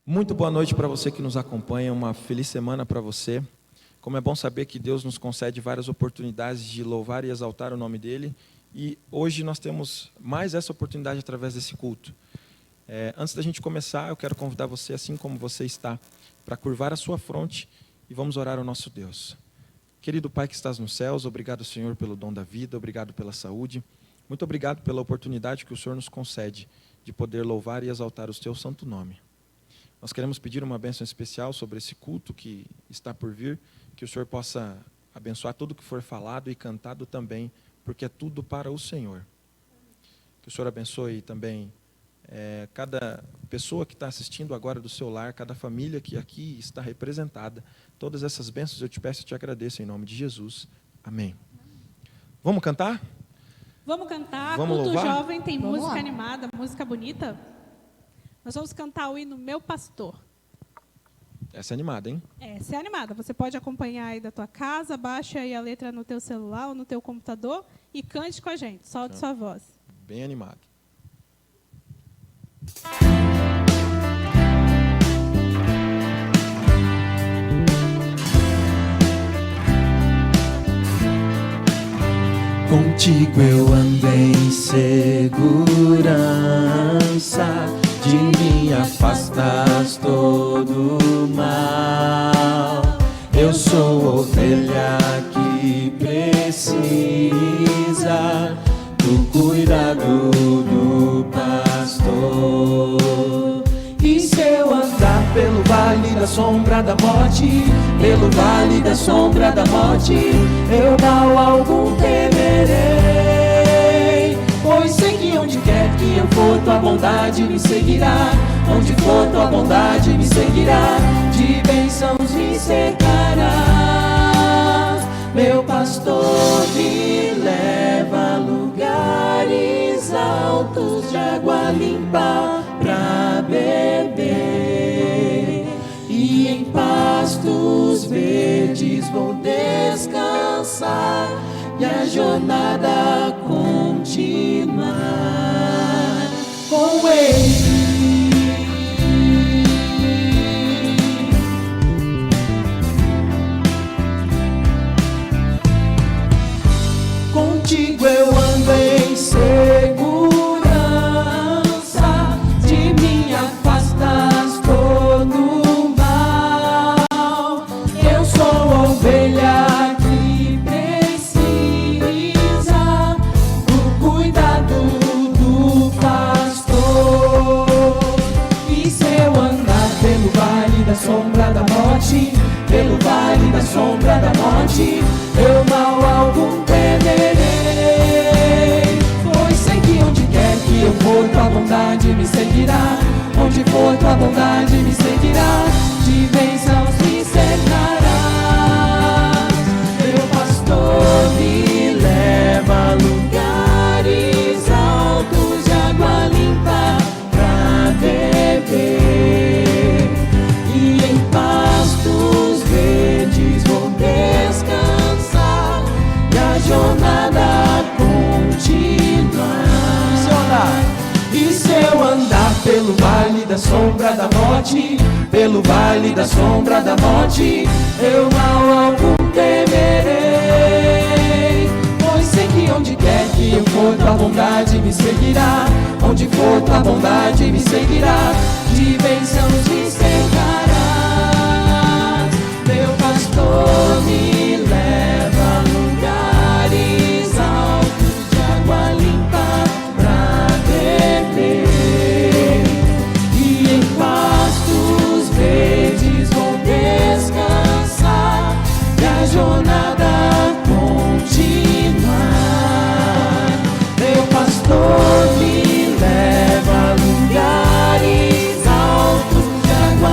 Muito boa noite para você que nos acompanha, uma feliz semana para você. Como é bom saber que Deus nos concede várias oportunidades de louvar e exaltar o nome dEle. E hoje nós temos mais essa oportunidade através desse culto. Antes da gente começar, eu quero convidar você, assim como você está, para curvar a sua fronte e vamos orar ao nosso Deus. Querido Pai que estás nos céus, obrigado, Senhor, pelo dom da vida, obrigado pela saúde. Muito obrigado pela oportunidade que o Senhor nos concede de poder louvar e exaltar o teu santo nome. Nós queremos pedir uma bênção especial sobre esse culto que está por vir, que o Senhor possa abençoar tudo que for falado e cantado também, porque é tudo para o Senhor. Que o Senhor abençoe também cada pessoa que está assistindo agora do seu lar, cada família que aqui está representada. Todas essas bênçãos eu te peço e te agradeço em nome de Jesus. Amém. Vamos cantar? Vamos cantar. Vamos Culto louvar? jovem tem Vamos música lá. animada, música bonita. Nós vamos cantar o hino Meu Pastor. Essa é animada, hein? Essa é animada. Você pode acompanhar aí da tua casa, baixa aí a letra no teu celular ou no teu computador e cante com a gente. Solte sua voz. Bem animado. Contigo eu andei em segurança, de mim afastas todo mal. Eu sou ovelha que precisa do cuidado do pastor. E se eu andar pelo vale da sombra da morte, pelo vale da sombra da morte, eu mal algum temerei, pois sei que onde quer que eu for, tua bondade me seguirá. Onde for, tua bondade me seguirá, de bênçãos me cercará. Meu pastor me leva a lugares altos de água limpa pra beber, e em pastos verdes vou descansar e a jornada continuar com Ele. Contigo eu ando em segurança, de mim afastas todo mal. Eu sou ovelha que precisa do cuidado do pastor. E se eu andar pelo vale da sombra da morte, pelo vale da sombra da morte, eu mal algum temerei, pois sei que onde quer que eu for, tua bondade me seguirá. Onde for, tua bondade me seguirá, de bênçãos me cercará. Meu pastor me leva a lugares altos de água limpa pra beber, e em pastos verdes vou descansar e a jornada continuar. E se eu andar pelo vale da sombra da morte, pelo vale da sombra da morte, eu mal algum temerei, pois sei que onde quer que eu for, tua bondade me seguirá. Onde for, tua bondade me seguirá, de bênçãos me cercará. Meu pastor me leva a lugares altos de água limpa pra beber, e em pastos verdes vou descansar e a jornada continuar. Meu pastor me leva a lugares altos de água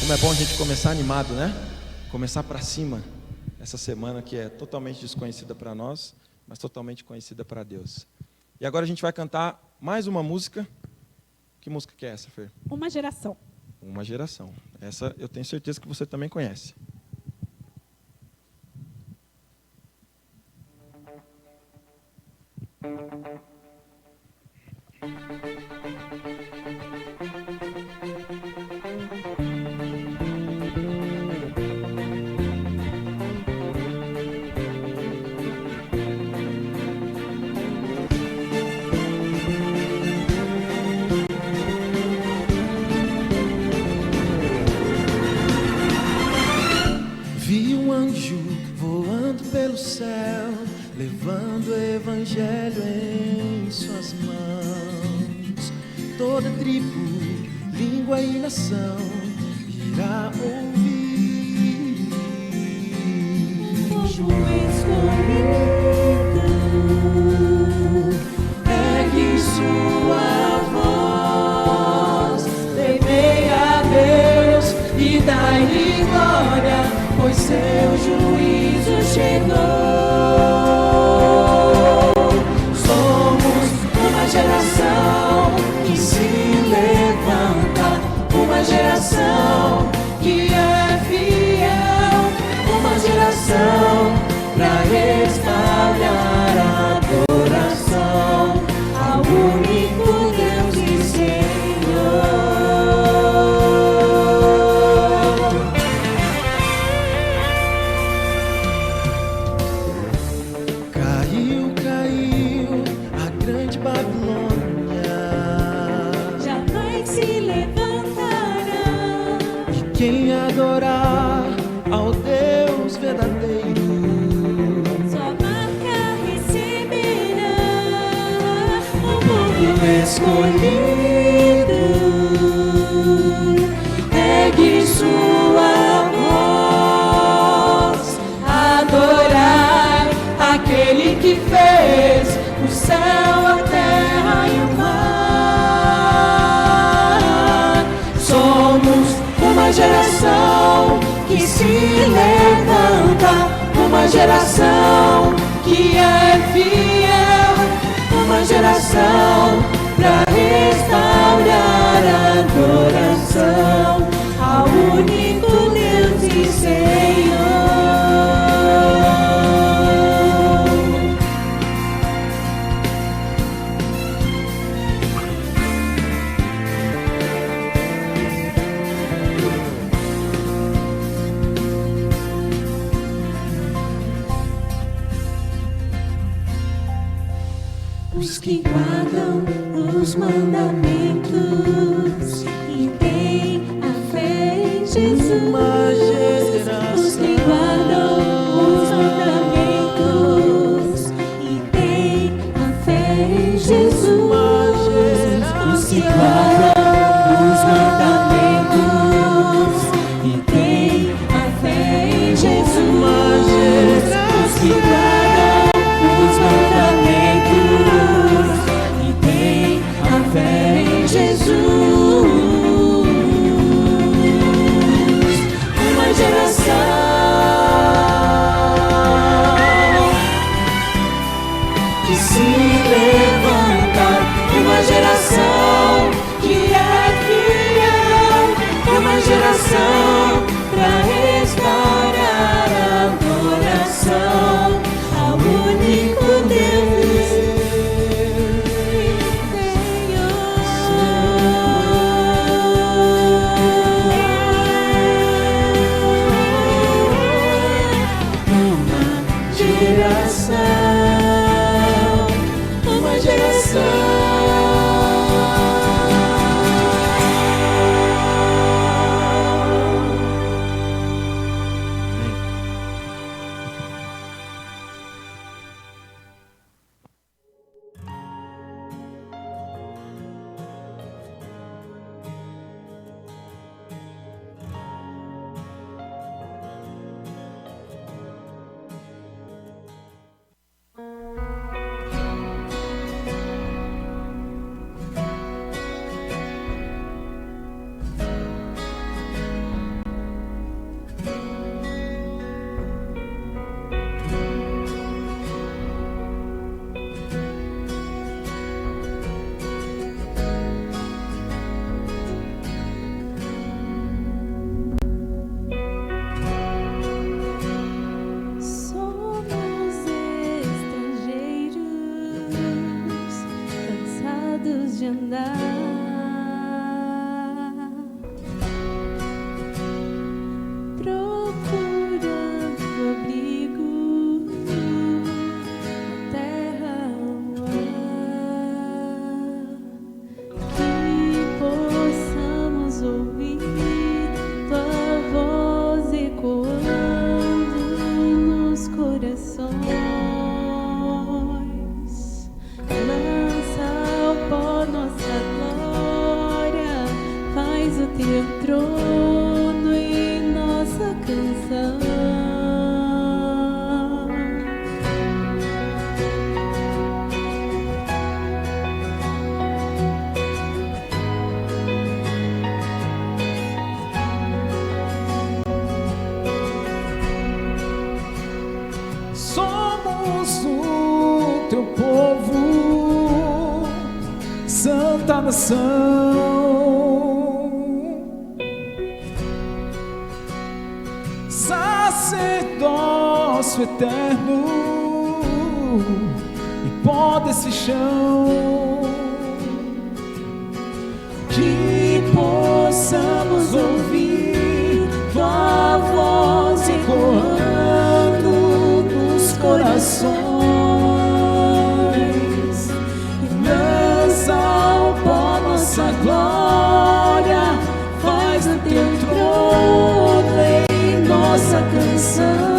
Como é bom a gente começar animado, né? Começar para cima. Essa semana que é totalmente desconhecida para nós, mas totalmente conhecida para Deus. E agora a gente vai cantar mais uma música. Que música que é essa, Fer? Uma geração. Uma geração. Essa eu tenho certeza que você também conhece. Vi um anjo voando pelo céu, levando o evangelho em suas mãos. Toda tribo, língua e nação irá ouvir. Povo escolhido, pegue sua voz, temei a Deus e dai-lhe glória, pois seu juízo chegou. Somos uma geração que se levanta, uma geração que é fiel, uma geração pra espalhar a adoração ao único Deus e Senhor. Caiu a grande Babilônia, Jamais se levantará. e quem adorar ao Deus verdadeiro Sua marca receberá. O povo escolhido pegue sua voz, adorar aquele que fez o céu, a terra e o mar. Somos uma geração que se levanta, uma geração que é fiel, uma geração pra restaurar a adoração ao único Deus e Senhor. Os que guardam os mandamentos e têm a fé em Jesus. Uma geração. Os que guardam os mandamentos e têm a fé em Jesus. Os que guardam os mandamentos e têm a fé em Jesus. Os que guardam os mandamentos e têm a fé em Jesus. Uma geração santa nação, sacerdócio eterno e pó desse chão, que possamos ouvir tua voz ecoando nos corações, e lança ao pó nossa glória, faz o teu trono em nossa canção.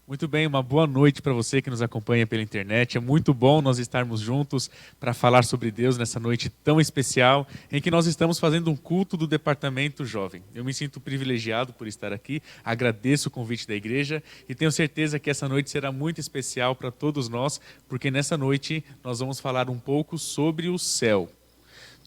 Muito bem, uma boa noite para você que nos acompanha pela internet. É muito bom nós estarmos juntos para falar sobre Deus nessa noite tão especial em que nós estamos fazendo um culto do Departamento Jovem. Eu me sinto privilegiado por estar aqui, agradeço o convite da igreja e tenho certeza que essa noite será muito especial para todos nós, porque nessa noite nós vamos falar um pouco sobre o céu.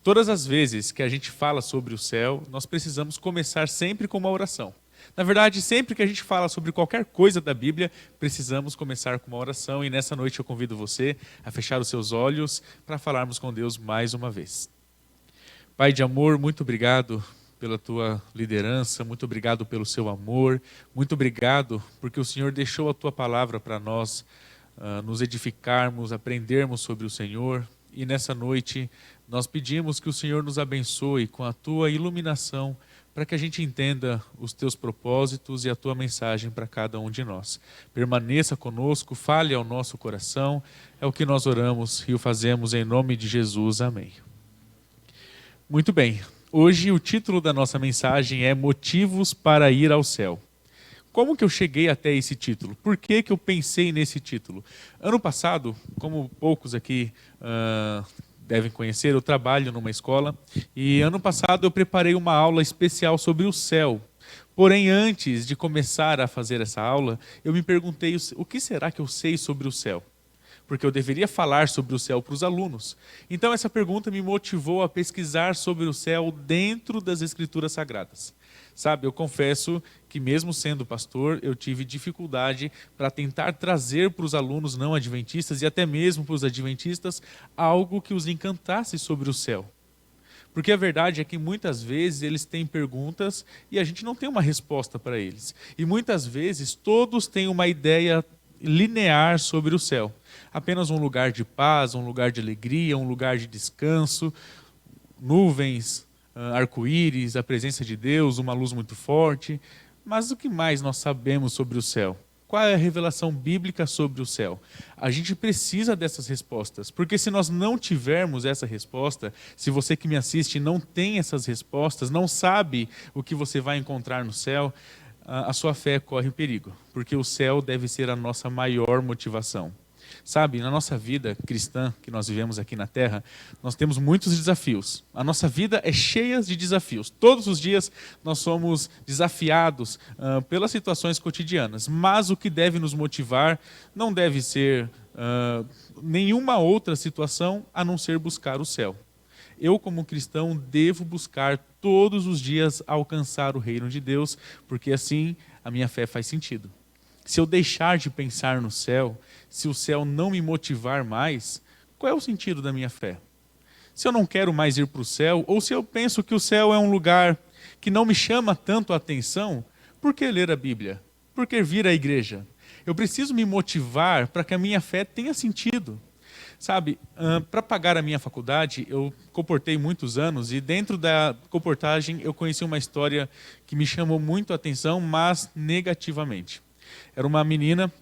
Todas as vezes que a gente fala sobre o céu, nós precisamos começar sempre com uma oração. Na verdade, sempre que a gente fala sobre qualquer coisa da Bíblia, precisamos começar com uma oração e nessa noite eu convido você a fechar os seus olhos para falarmos com Deus mais uma vez. Pai de amor, muito obrigado pela tua liderança, muito obrigado pelo seu amor, muito obrigado porque o Senhor deixou a tua palavra para nós nos edificarmos, aprendermos sobre o Senhor e nessa noite nós pedimos que o Senhor nos abençoe com a tua iluminação para que a gente entenda os teus propósitos e a tua mensagem para cada um de nós. Permaneça conosco, fale ao nosso coração, é o que nós oramos e o fazemos em nome de Jesus. Amém. Muito bem, hoje o título da nossa mensagem é Motivos para ir ao céu. Como que eu cheguei até esse título? Por que que eu pensei nesse título? Ano passado, como poucos aqui devem conhecer, eu trabalho numa escola e ano passado eu preparei uma aula especial sobre o céu. Porém, antes de começar a fazer essa aula, eu me perguntei o que será que eu sei sobre o céu? Porque eu deveria falar sobre o céu para os alunos. Então essa pergunta me motivou a pesquisar sobre o céu dentro das Escrituras Sagradas. Sabe, eu confesso que mesmo sendo pastor, eu tive dificuldade para tentar trazer para os alunos não adventistas e até mesmo para os adventistas algo que os encantasse sobre o céu. Porque a verdade é que muitas vezes eles têm perguntas e a gente não tem uma resposta para eles. E muitas vezes todos têm uma ideia linear sobre o céu. Apenas um lugar de paz, um lugar de alegria, um lugar de descanso, nuvens, arco-íris, a presença de Deus, uma luz muito forte. Mas o que mais nós sabemos sobre o céu? Qual é a revelação bíblica sobre o céu? A gente precisa dessas respostas, porque se nós não tivermos essa resposta, se você que me assiste não tem essas respostas, não sabe o que você vai encontrar no céu, a sua fé corre perigo, porque o céu deve ser a nossa maior motivação. Sabe, na nossa vida cristã, que nós vivemos aqui na Terra, nós temos muitos desafios. A nossa vida é cheia de desafios. Todos os dias nós somos desafiados pelas situações cotidianas. Mas o que deve nos motivar não deve ser nenhuma outra situação a não ser buscar o céu. Eu, como cristão, devo buscar todos os dias alcançar o reino de Deus, porque assim a minha fé faz sentido. Se eu deixar de pensar no céu, se o céu não me motivar mais, qual é o sentido da minha fé? Se eu não quero mais ir para o céu, ou se eu penso que o céu é um lugar que não me chama tanto a atenção, por que ler a Bíblia? Por que vir à igreja? Eu preciso me motivar para que a minha fé tenha sentido. Sabe, para pagar a minha faculdade, eu comportei muitos anos e dentro da comportagem eu conheci uma história que me chamou muito a atenção, mas negativamente. Era uma menina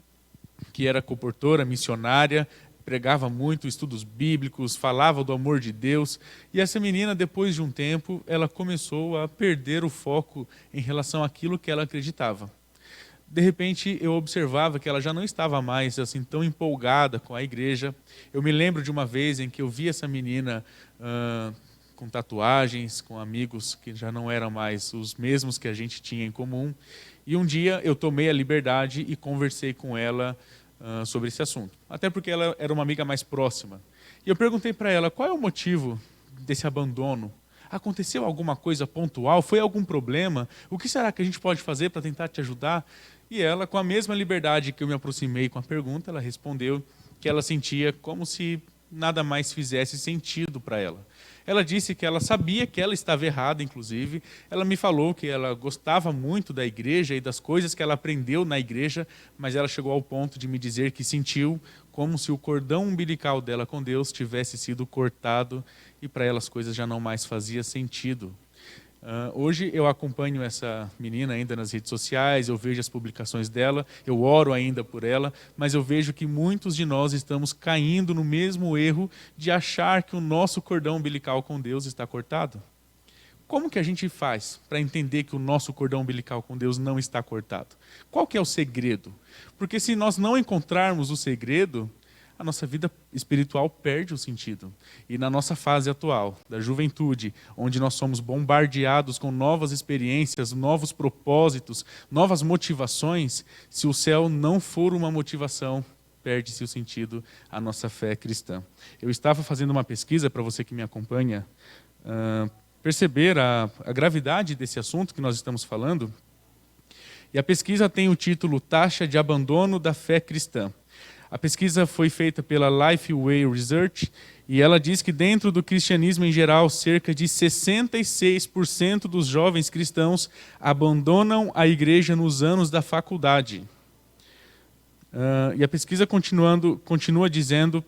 que era comportora, missionária, pregava muito estudos bíblicos, falava do amor de Deus. E essa menina, depois de um tempo, ela começou a perder o foco em relação àquilo que ela acreditava. De repente, eu observava que ela já não estava mais assim tão empolgada com a igreja. Eu me lembro de uma vez em que eu vi essa menina com tatuagens, com amigos que já não eram mais os mesmos que a gente tinha em comum. E um dia eu tomei a liberdade e conversei com ela sobre esse assunto. Até porque ela era uma amiga mais próxima. E eu perguntei para ela, qual é o motivo desse abandono? Aconteceu alguma coisa pontual? Foi algum problema? O que será que a gente pode fazer para tentar te ajudar? E ela, com a mesma liberdade que eu me aproximei com a pergunta, ela respondeu que ela sentia como se nada mais fizesse sentido para ela. Ela disse que ela sabia que ela estava errada, inclusive. Ela me falou que ela gostava muito da igreja e das coisas que ela aprendeu na igreja, mas ela chegou ao ponto de me dizer que sentiu como se o cordão umbilical dela com Deus tivesse sido cortado e para ela as coisas já não mais faziam sentido. Hoje eu acompanho essa menina ainda nas redes sociais, eu vejo as publicações dela, eu oro ainda por ela, mas eu vejo que muitos de nós estamos caindo no mesmo erro de achar que o nosso cordão umbilical com Deus está cortado. Como que a gente faz para entender que o nosso cordão umbilical com Deus não está cortado? Qual que é o segredo? Porque se nós não encontrarmos o segredo, a nossa vida espiritual perde o sentido. E na nossa fase atual, da juventude, onde nós somos bombardeados com novas experiências, novos propósitos, novas motivações, se o céu não for uma motivação, perde-se o sentido a nossa fé cristã. Eu estava fazendo uma pesquisa, para você que me acompanha, perceber a gravidade desse assunto que nós estamos falando, e a pesquisa tem o título Taxa de Abandono da Fé Cristã. A pesquisa foi feita pela Lifeway Research e ela diz que dentro do cristianismo em geral, cerca de 66% dos jovens cristãos abandonam a igreja nos anos da faculdade. E a pesquisa continua dizendo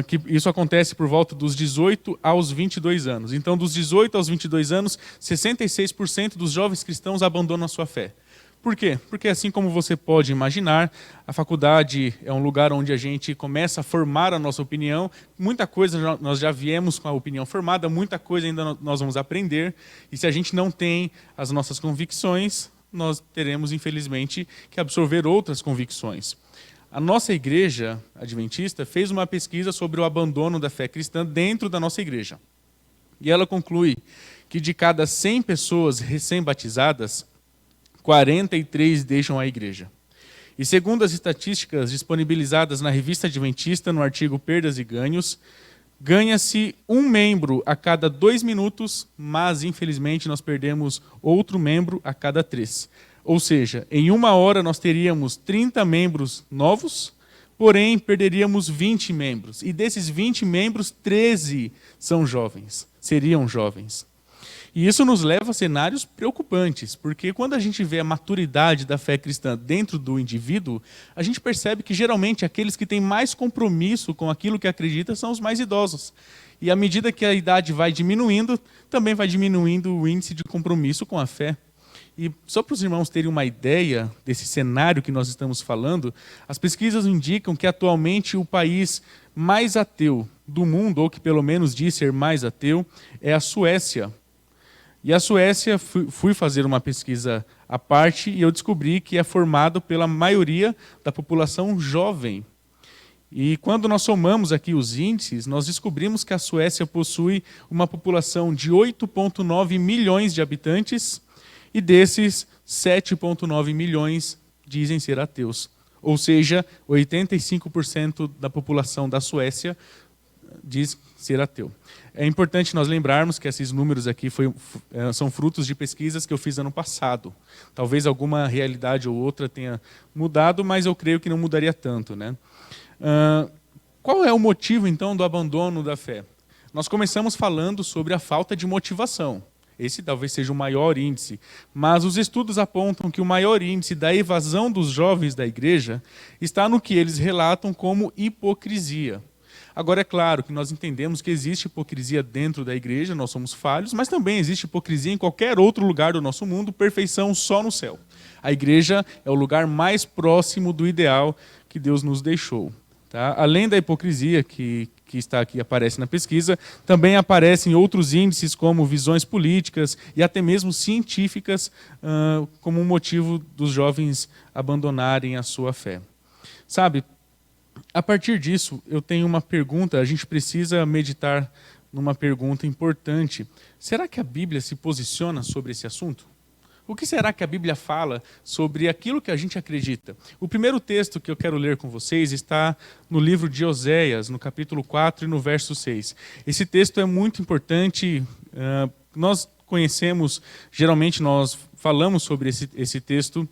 que isso acontece por volta dos 18 aos 22 anos. Então, dos 18 aos 22 anos, 66% dos jovens cristãos abandonam a sua fé. Por quê? Porque assim como você pode imaginar, a faculdade é um lugar onde a gente começa a formar a nossa opinião. Muita coisa nós já viemos com a opinião formada, muita coisa ainda nós vamos aprender. E se a gente não tem as nossas convicções, nós teremos, infelizmente, que absorver outras convicções. A nossa igreja adventista fez uma pesquisa sobre o abandono da fé cristã dentro da nossa igreja. E ela conclui que de cada 100 pessoas recém-batizadas, 43 deixam a igreja. E segundo as estatísticas disponibilizadas na Revista Adventista, no artigo Perdas e Ganhos, ganha-se um membro a cada 2 minutos, mas infelizmente nós perdemos outro membro a cada 3. Ou seja, em 1 hora nós teríamos 30 membros novos, porém perderíamos 20 membros. E desses 20 membros, 13 seriam jovens. E isso nos leva a cenários preocupantes, porque quando a gente vê a maturidade da fé cristã dentro do indivíduo, a gente percebe que geralmente aqueles que têm mais compromisso com aquilo que acreditam são os mais idosos. E à medida que a idade vai diminuindo, também vai diminuindo o índice de compromisso com a fé. E só para os irmãos terem uma ideia desse cenário que nós estamos falando, as pesquisas indicam que atualmente o país mais ateu do mundo, ou que pelo menos diz ser mais ateu, é a Suécia. E a Suécia, fui fazer uma pesquisa à parte e eu descobri que é formado pela maioria da população jovem. E quando nós somamos aqui os índices, nós descobrimos que a Suécia possui uma população de 8,9 milhões de habitantes e desses 7,9 milhões dizem ser ateus. Ou seja, 85% da população da Suécia diz ser ateu. É importante nós lembrarmos que esses números aqui são frutos de pesquisas que eu fiz ano passado. Talvez alguma realidade ou outra tenha mudado, mas eu creio que não mudaria tanto, né? Qual é o motivo, então, do abandono da fé? Nós começamos falando sobre a falta de motivação. Esse talvez seja o maior índice, mas os estudos apontam que o maior índice da evasão dos jovens da igreja está no que eles relatam como hipocrisia. Agora, é claro que nós entendemos que existe hipocrisia dentro da igreja, nós somos falhos, mas também existe hipocrisia em qualquer outro lugar do nosso mundo, perfeição só no céu. A igreja é o lugar mais próximo do ideal que Deus nos deixou. Tá? Além da hipocrisia que está aqui, aparece na pesquisa, também aparecem outros índices como visões políticas e até mesmo científicas como um motivo dos jovens abandonarem a sua fé. Sabe, a partir disso, eu tenho uma pergunta, a gente precisa meditar numa pergunta importante. Será que a Bíblia se posiciona sobre esse assunto? O que será que a Bíblia fala sobre aquilo que a gente acredita? O primeiro texto que eu quero ler com vocês está no livro de Oséias, no capítulo 4 e no verso 6. Esse texto é muito importante, nós conhecemos, geralmente nós falamos sobre esse texto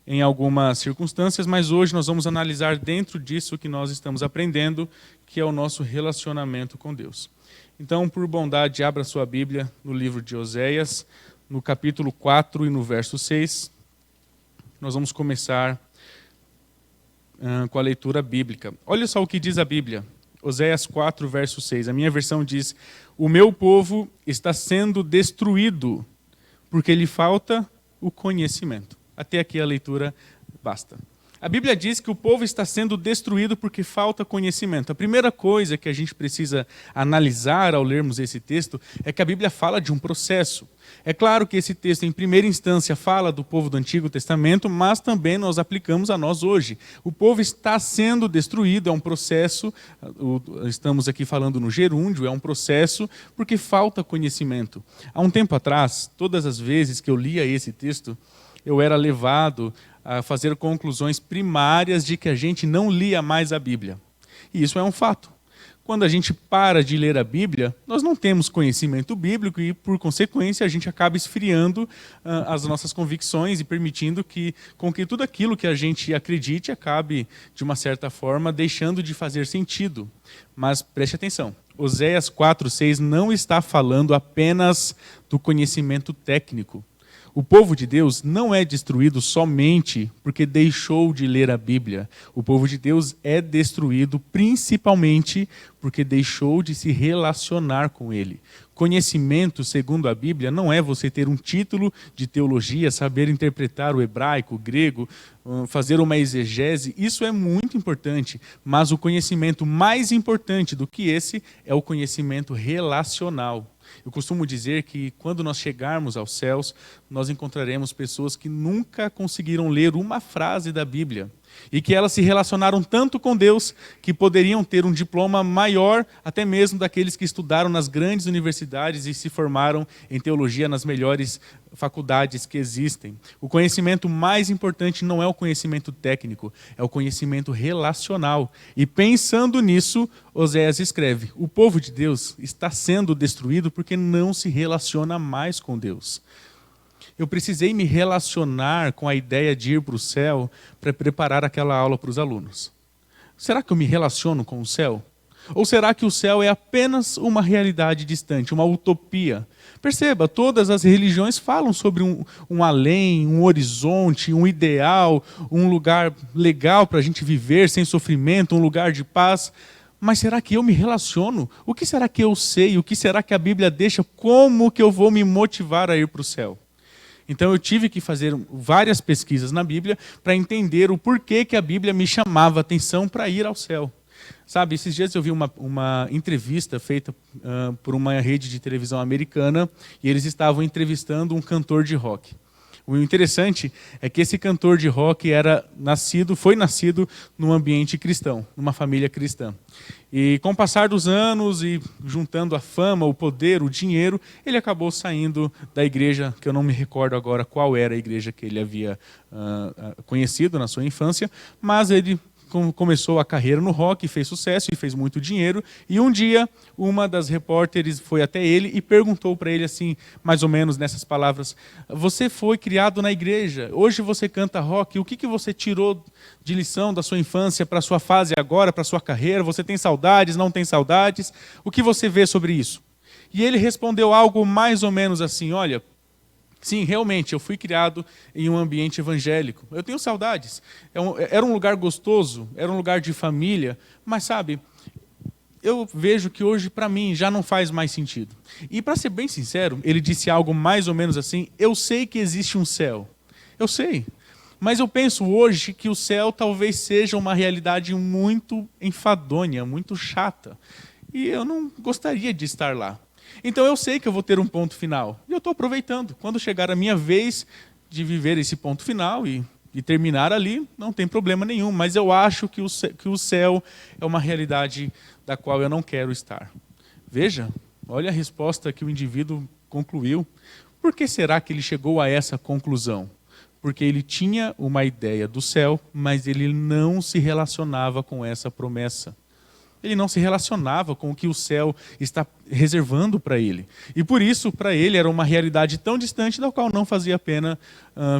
em algumas circunstâncias, mas hoje nós vamos analisar dentro disso que nós estamos aprendendo, que é o nosso relacionamento com Deus. Então, por bondade, abra sua Bíblia no livro de Oséias, no capítulo 4 e no verso 6. Nós vamos começar com a leitura bíblica. Olha só o que diz a Bíblia. Oséias 4, verso 6. A minha versão diz: o meu povo está sendo destruído, porque lhe falta o conhecimento. Até aqui a leitura basta. A Bíblia diz que o povo está sendo destruído porque falta conhecimento. A primeira coisa que a gente precisa analisar ao lermos esse texto é que a Bíblia fala de um processo. É claro que esse texto, em primeira instância, fala do povo do Antigo Testamento, mas também nós aplicamos a nós hoje. O povo está sendo destruído, é um processo, estamos aqui falando no gerúndio, é um processo porque falta conhecimento. Há um tempo atrás, todas as vezes que eu lia esse texto, eu era levado a fazer conclusões primárias de que a gente não lia mais a Bíblia. E isso é um fato. Quando a gente para de ler a Bíblia, nós não temos conhecimento bíblico e, por consequência, a gente acaba esfriando as nossas convicções e permitindo com que tudo aquilo que a gente acredite acabe, de uma certa forma, deixando de fazer sentido. Mas preste atenção, Oséias 4:6 não está falando apenas do conhecimento técnico. O povo de Deus não é destruído somente porque deixou de ler a Bíblia. O povo de Deus é destruído principalmente porque deixou de se relacionar com Ele. Conhecimento, segundo a Bíblia, não é você ter um título de teologia, saber interpretar o hebraico, o grego, fazer uma exegese. Isso é muito importante, mas o conhecimento mais importante do que esse é o conhecimento relacional. Eu costumo dizer que quando nós chegarmos aos céus, nós encontraremos pessoas que nunca conseguiram ler uma frase da Bíblia e que elas se relacionaram tanto com Deus que poderiam ter um diploma maior até mesmo daqueles que estudaram nas grandes universidades e se formaram em teologia nas melhores faculdades que existem. O conhecimento mais importante não é o conhecimento técnico, é o conhecimento relacional. E pensando nisso, Oséias escreve: o povo de Deus está sendo destruído porque não se relaciona mais com Deus. Eu precisei me relacionar com a ideia de ir para o céu para preparar aquela aula para os alunos. será que eu me relaciono com o céu? Ou será que o céu é apenas uma realidade distante, uma utopia? Perceba, todas as religiões falam sobre um além, um horizonte, um ideal, um lugar legal para a gente viver sem sofrimento, um lugar de paz. Mas será que eu me relaciono? O que será que eu sei? O que será que a Bíblia deixa? Como que eu vou me motivar a ir para o céu? Então eu tive que fazer várias pesquisas na Bíblia para entender o porquê que a Bíblia me chamava a atenção para ir ao céu. Sabe, esses dias eu vi uma entrevista feita por uma rede de televisão americana e eles estavam entrevistando um cantor de rock. O interessante é que esse cantor de rock foi nascido num ambiente cristão, numa família cristã. E com o passar dos anos e juntando a fama, o poder, o dinheiro, ele acabou saindo da igreja, que eu não me recordo agora qual era a igreja que ele havia conhecido na sua infância, mas ele começou a carreira no rock, fez sucesso e fez muito dinheiro. E um dia, uma das repórteres foi até ele e perguntou para ele assim, mais ou menos nessas palavras: você foi criado na igreja, hoje você canta rock, o que você tirou de lição da sua infância para a sua fase agora, para a sua carreira? Você tem saudades, não tem saudades? O que você vê sobre isso? E ele respondeu algo mais ou menos assim: olha, sim, realmente, eu fui criado em um ambiente evangélico. Eu tenho saudades. Era um lugar gostoso, era um lugar de família, mas sabe, eu vejo que hoje, para mim, já não faz mais sentido. E para ser bem sincero, ele disse algo mais ou menos assim: eu sei que existe um céu. Eu sei. Mas eu penso hoje que o céu talvez seja uma realidade muito enfadonha, muito chata. E eu não gostaria de estar lá. Então eu sei que eu vou ter um ponto final. E eu estou aproveitando. Quando chegar a minha vez de viver esse ponto final e terminar ali, não tem problema nenhum. Mas eu acho que o céu é uma realidade da qual eu não quero estar. Veja, olha a resposta que o indivíduo concluiu. Por que será que ele chegou a essa conclusão? Porque ele tinha uma ideia do céu, mas ele não se relacionava com essa promessa. Ele não se relacionava com o que o céu está reservando para ele. E por isso, para ele, era uma realidade tão distante da qual não fazia a pena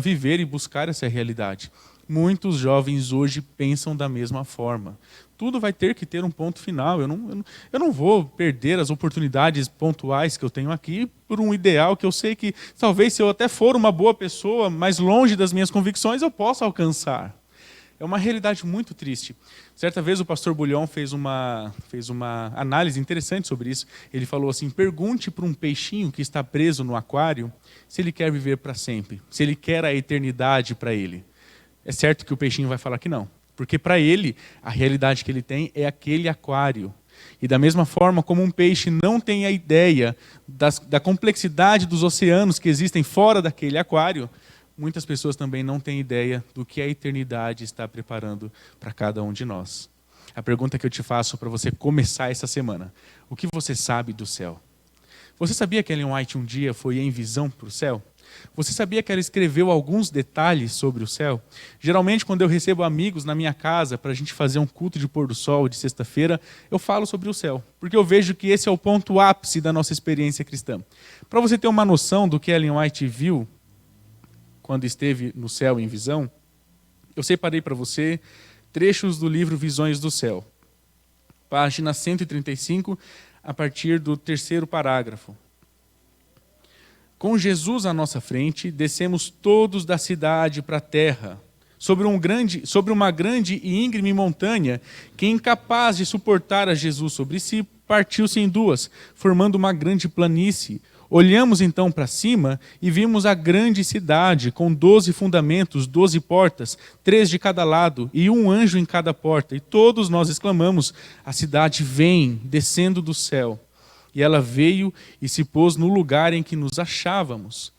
viver e buscar essa realidade. Muitos jovens hoje pensam da mesma forma. Tudo vai ter que ter um ponto final. Eu não vou perder as oportunidades pontuais que eu tenho aqui por um ideal que eu sei que talvez, se eu até for uma boa pessoa, mais longe das minhas convicções, eu possa alcançar. É uma realidade muito triste. Certa vez o pastor Bulhão fez uma análise interessante sobre isso. Ele falou assim: pergunte para um peixinho que está preso no aquário se ele quer viver para sempre, se ele quer a eternidade para ele. É certo que o peixinho vai falar que não, porque para ele a realidade que ele tem é aquele aquário. E da mesma forma como um peixe não tem a ideia da complexidade dos oceanos que existem fora daquele aquário, muitas pessoas também não têm ideia do que a eternidade está preparando para cada um de nós. A pergunta que eu te faço para você começar essa semana: o que você sabe do céu? Você sabia que Ellen White um dia foi em visão para o céu? Você sabia que ela escreveu alguns detalhes sobre o céu? Geralmente, quando eu recebo amigos na minha casa para a gente fazer um culto de pôr do sol de sexta-feira, eu falo sobre o céu, porque eu vejo que esse é o ponto ápice da nossa experiência cristã. Para você ter uma noção do que Ellen White viu quando esteve no céu em visão, eu separei para você trechos do livro Visões do Céu. Página 135, a partir do 3º parágrafo. Com Jesus à nossa frente, descemos todos da cidade para a terra, sobre uma grande e íngreme montanha, que, incapaz de suportar a Jesus sobre si, partiu-se em duas, formando uma grande planície. Olhamos então para cima e vimos a grande cidade, com 12 fundamentos, 12 portas, 3 de cada lado, e um anjo em cada porta. E todos nós exclamamos: a cidade vem, descendo do céu. E ela veio e se pôs no lugar em que nos achávamos.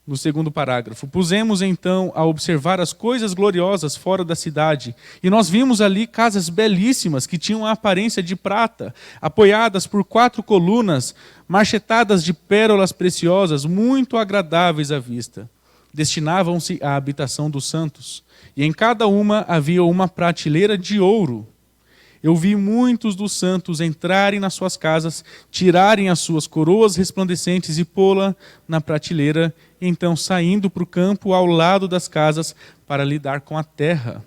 No 2º parágrafo, pusemos então a observar as coisas gloriosas fora da cidade, e nós vimos ali casas belíssimas que tinham a aparência de prata, apoiadas por 4 colunas, marchetadas de pérolas preciosas, muito agradáveis à vista. Destinavam-se à habitação dos santos, e em cada uma havia uma prateleira de ouro. Eu vi muitos dos santos entrarem nas suas casas, tirarem as suas coroas resplandecentes e pô-la na prateleira, então saindo para o campo ao lado das casas para lidar com a terra.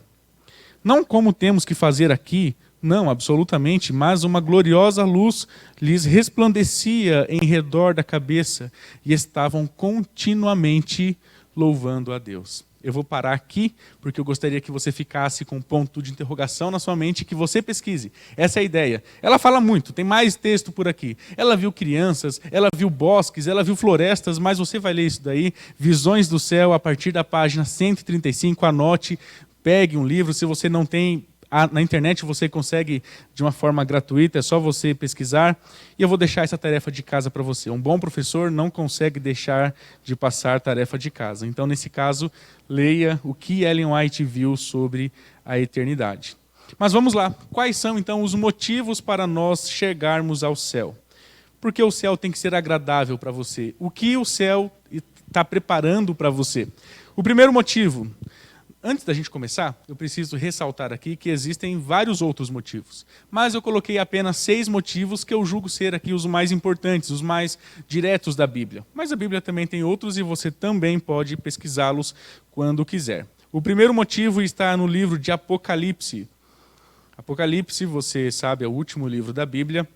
Não como temos que fazer aqui, não, absolutamente, mas uma gloriosa luz lhes resplandecia em redor da cabeça e estavam continuamente louvando a Deus. Eu vou parar aqui, porque eu gostaria que você ficasse com um ponto de interrogação na sua mente, que você pesquise. Essa é a ideia. Ela fala muito, tem mais texto por aqui. Ela viu crianças, ela viu bosques, ela viu florestas, mas você vai ler isso daí, Visões do Céu, a partir da página 135, anote, pegue um livro, se você não tem... Na internet você consegue de uma forma gratuita, é só você pesquisar. E eu vou deixar essa tarefa de casa para você. Um bom professor não consegue deixar de passar tarefa de casa. Então, nesse caso, leia o que Ellen White viu sobre a eternidade. Mas vamos lá. Quais são, então, os motivos para nós chegarmos ao céu? Porque o céu tem que ser agradável para você. O que o céu está preparando para você? O primeiro motivo... Antes da gente começar, eu preciso ressaltar aqui que existem vários outros motivos. Mas eu coloquei apenas 6 motivos que eu julgo ser aqui os mais importantes, os mais diretos da Bíblia. Mas a Bíblia também tem outros e você também pode pesquisá-los quando quiser. O primeiro motivo está no livro de Apocalipse. Apocalipse, você sabe, é o último livro da Bíblia.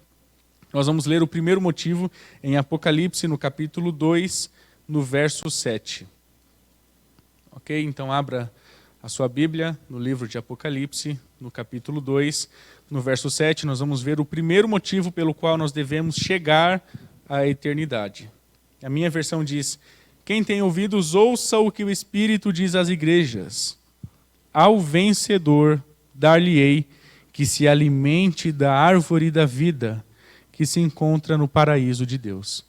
Nós vamos ler o primeiro motivo em Apocalipse, no capítulo 2, no verso 7. Ok? Então abra a sua Bíblia no livro de Apocalipse, no capítulo 2, no verso 7, nós vamos ver o primeiro motivo pelo qual nós devemos chegar à eternidade. A minha versão diz: quem tem ouvidos, ouça o que o Espírito diz às igrejas. Ao vencedor dar-lhe-ei que se alimente da árvore da vida que se encontra no paraíso de Deus.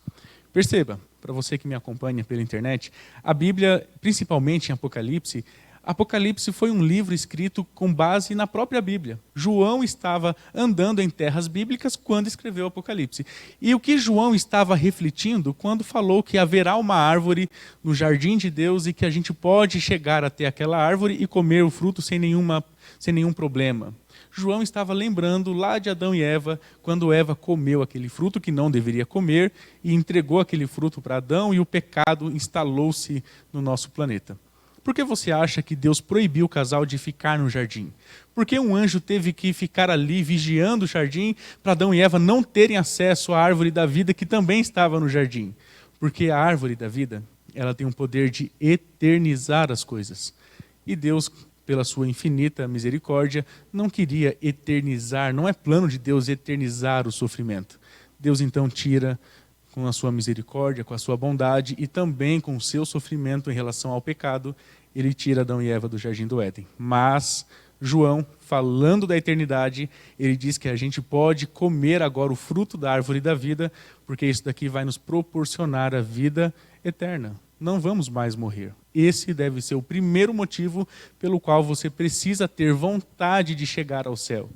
Perceba, para você que me acompanha pela internet, a Bíblia, principalmente em Apocalipse, Apocalipse foi um livro escrito com base na própria Bíblia. João estava andando em terras bíblicas quando escreveu Apocalipse. E o que João estava refletindo quando falou que haverá uma árvore no jardim de Deus e que a gente pode chegar até aquela árvore e comer o fruto sem nenhum problema. João estava lembrando lá de Adão e Eva, quando Eva comeu aquele fruto que não deveria comer e entregou aquele fruto para Adão e o pecado instalou-se no nosso planeta. Por que você acha que Deus proibiu o casal de ficar no jardim? Por que um anjo teve que ficar ali vigiando o jardim para Adão e Eva não terem acesso à árvore da vida que também estava no jardim? Porque a árvore da vida, ela tem o poder de eternizar as coisas. E Deus, pela sua infinita misericórdia, não queria eternizar, não é plano de Deus eternizar o sofrimento. Deus então tira com a sua misericórdia, com a sua bondade e também com o seu sofrimento em relação ao pecado, ele tira Adão e Eva do jardim do Éden. Mas João, falando da eternidade, ele diz que a gente pode comer agora o fruto da árvore da vida, porque isso daqui vai nos proporcionar a vida eterna. Não vamos mais morrer. Esse deve ser o primeiro motivo pelo qual você precisa ter vontade de chegar ao céu.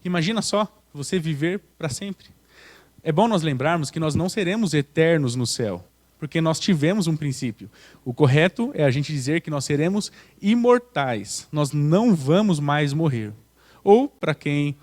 Imagina só, você viver para sempre. É bom nós lembrarmos que nós não seremos eternos no céu, porque nós tivemos um princípio. O correto é a gente dizer que nós seremos imortais, nós não vamos mais morrer. Ou, para quem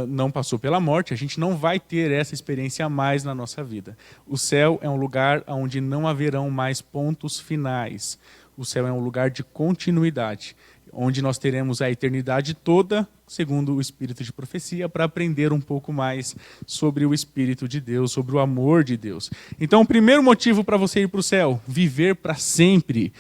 não passou pela morte, a gente não vai ter essa experiência mais na nossa vida. O céu é um lugar onde não haverão mais pontos finais. O céu é um lugar de continuidade, onde nós teremos a eternidade toda, segundo o Espírito de profecia, para aprender um pouco mais sobre o Espírito de Deus, sobre o amor de Deus. Então, o primeiro motivo para você ir para o céu, viver para sempre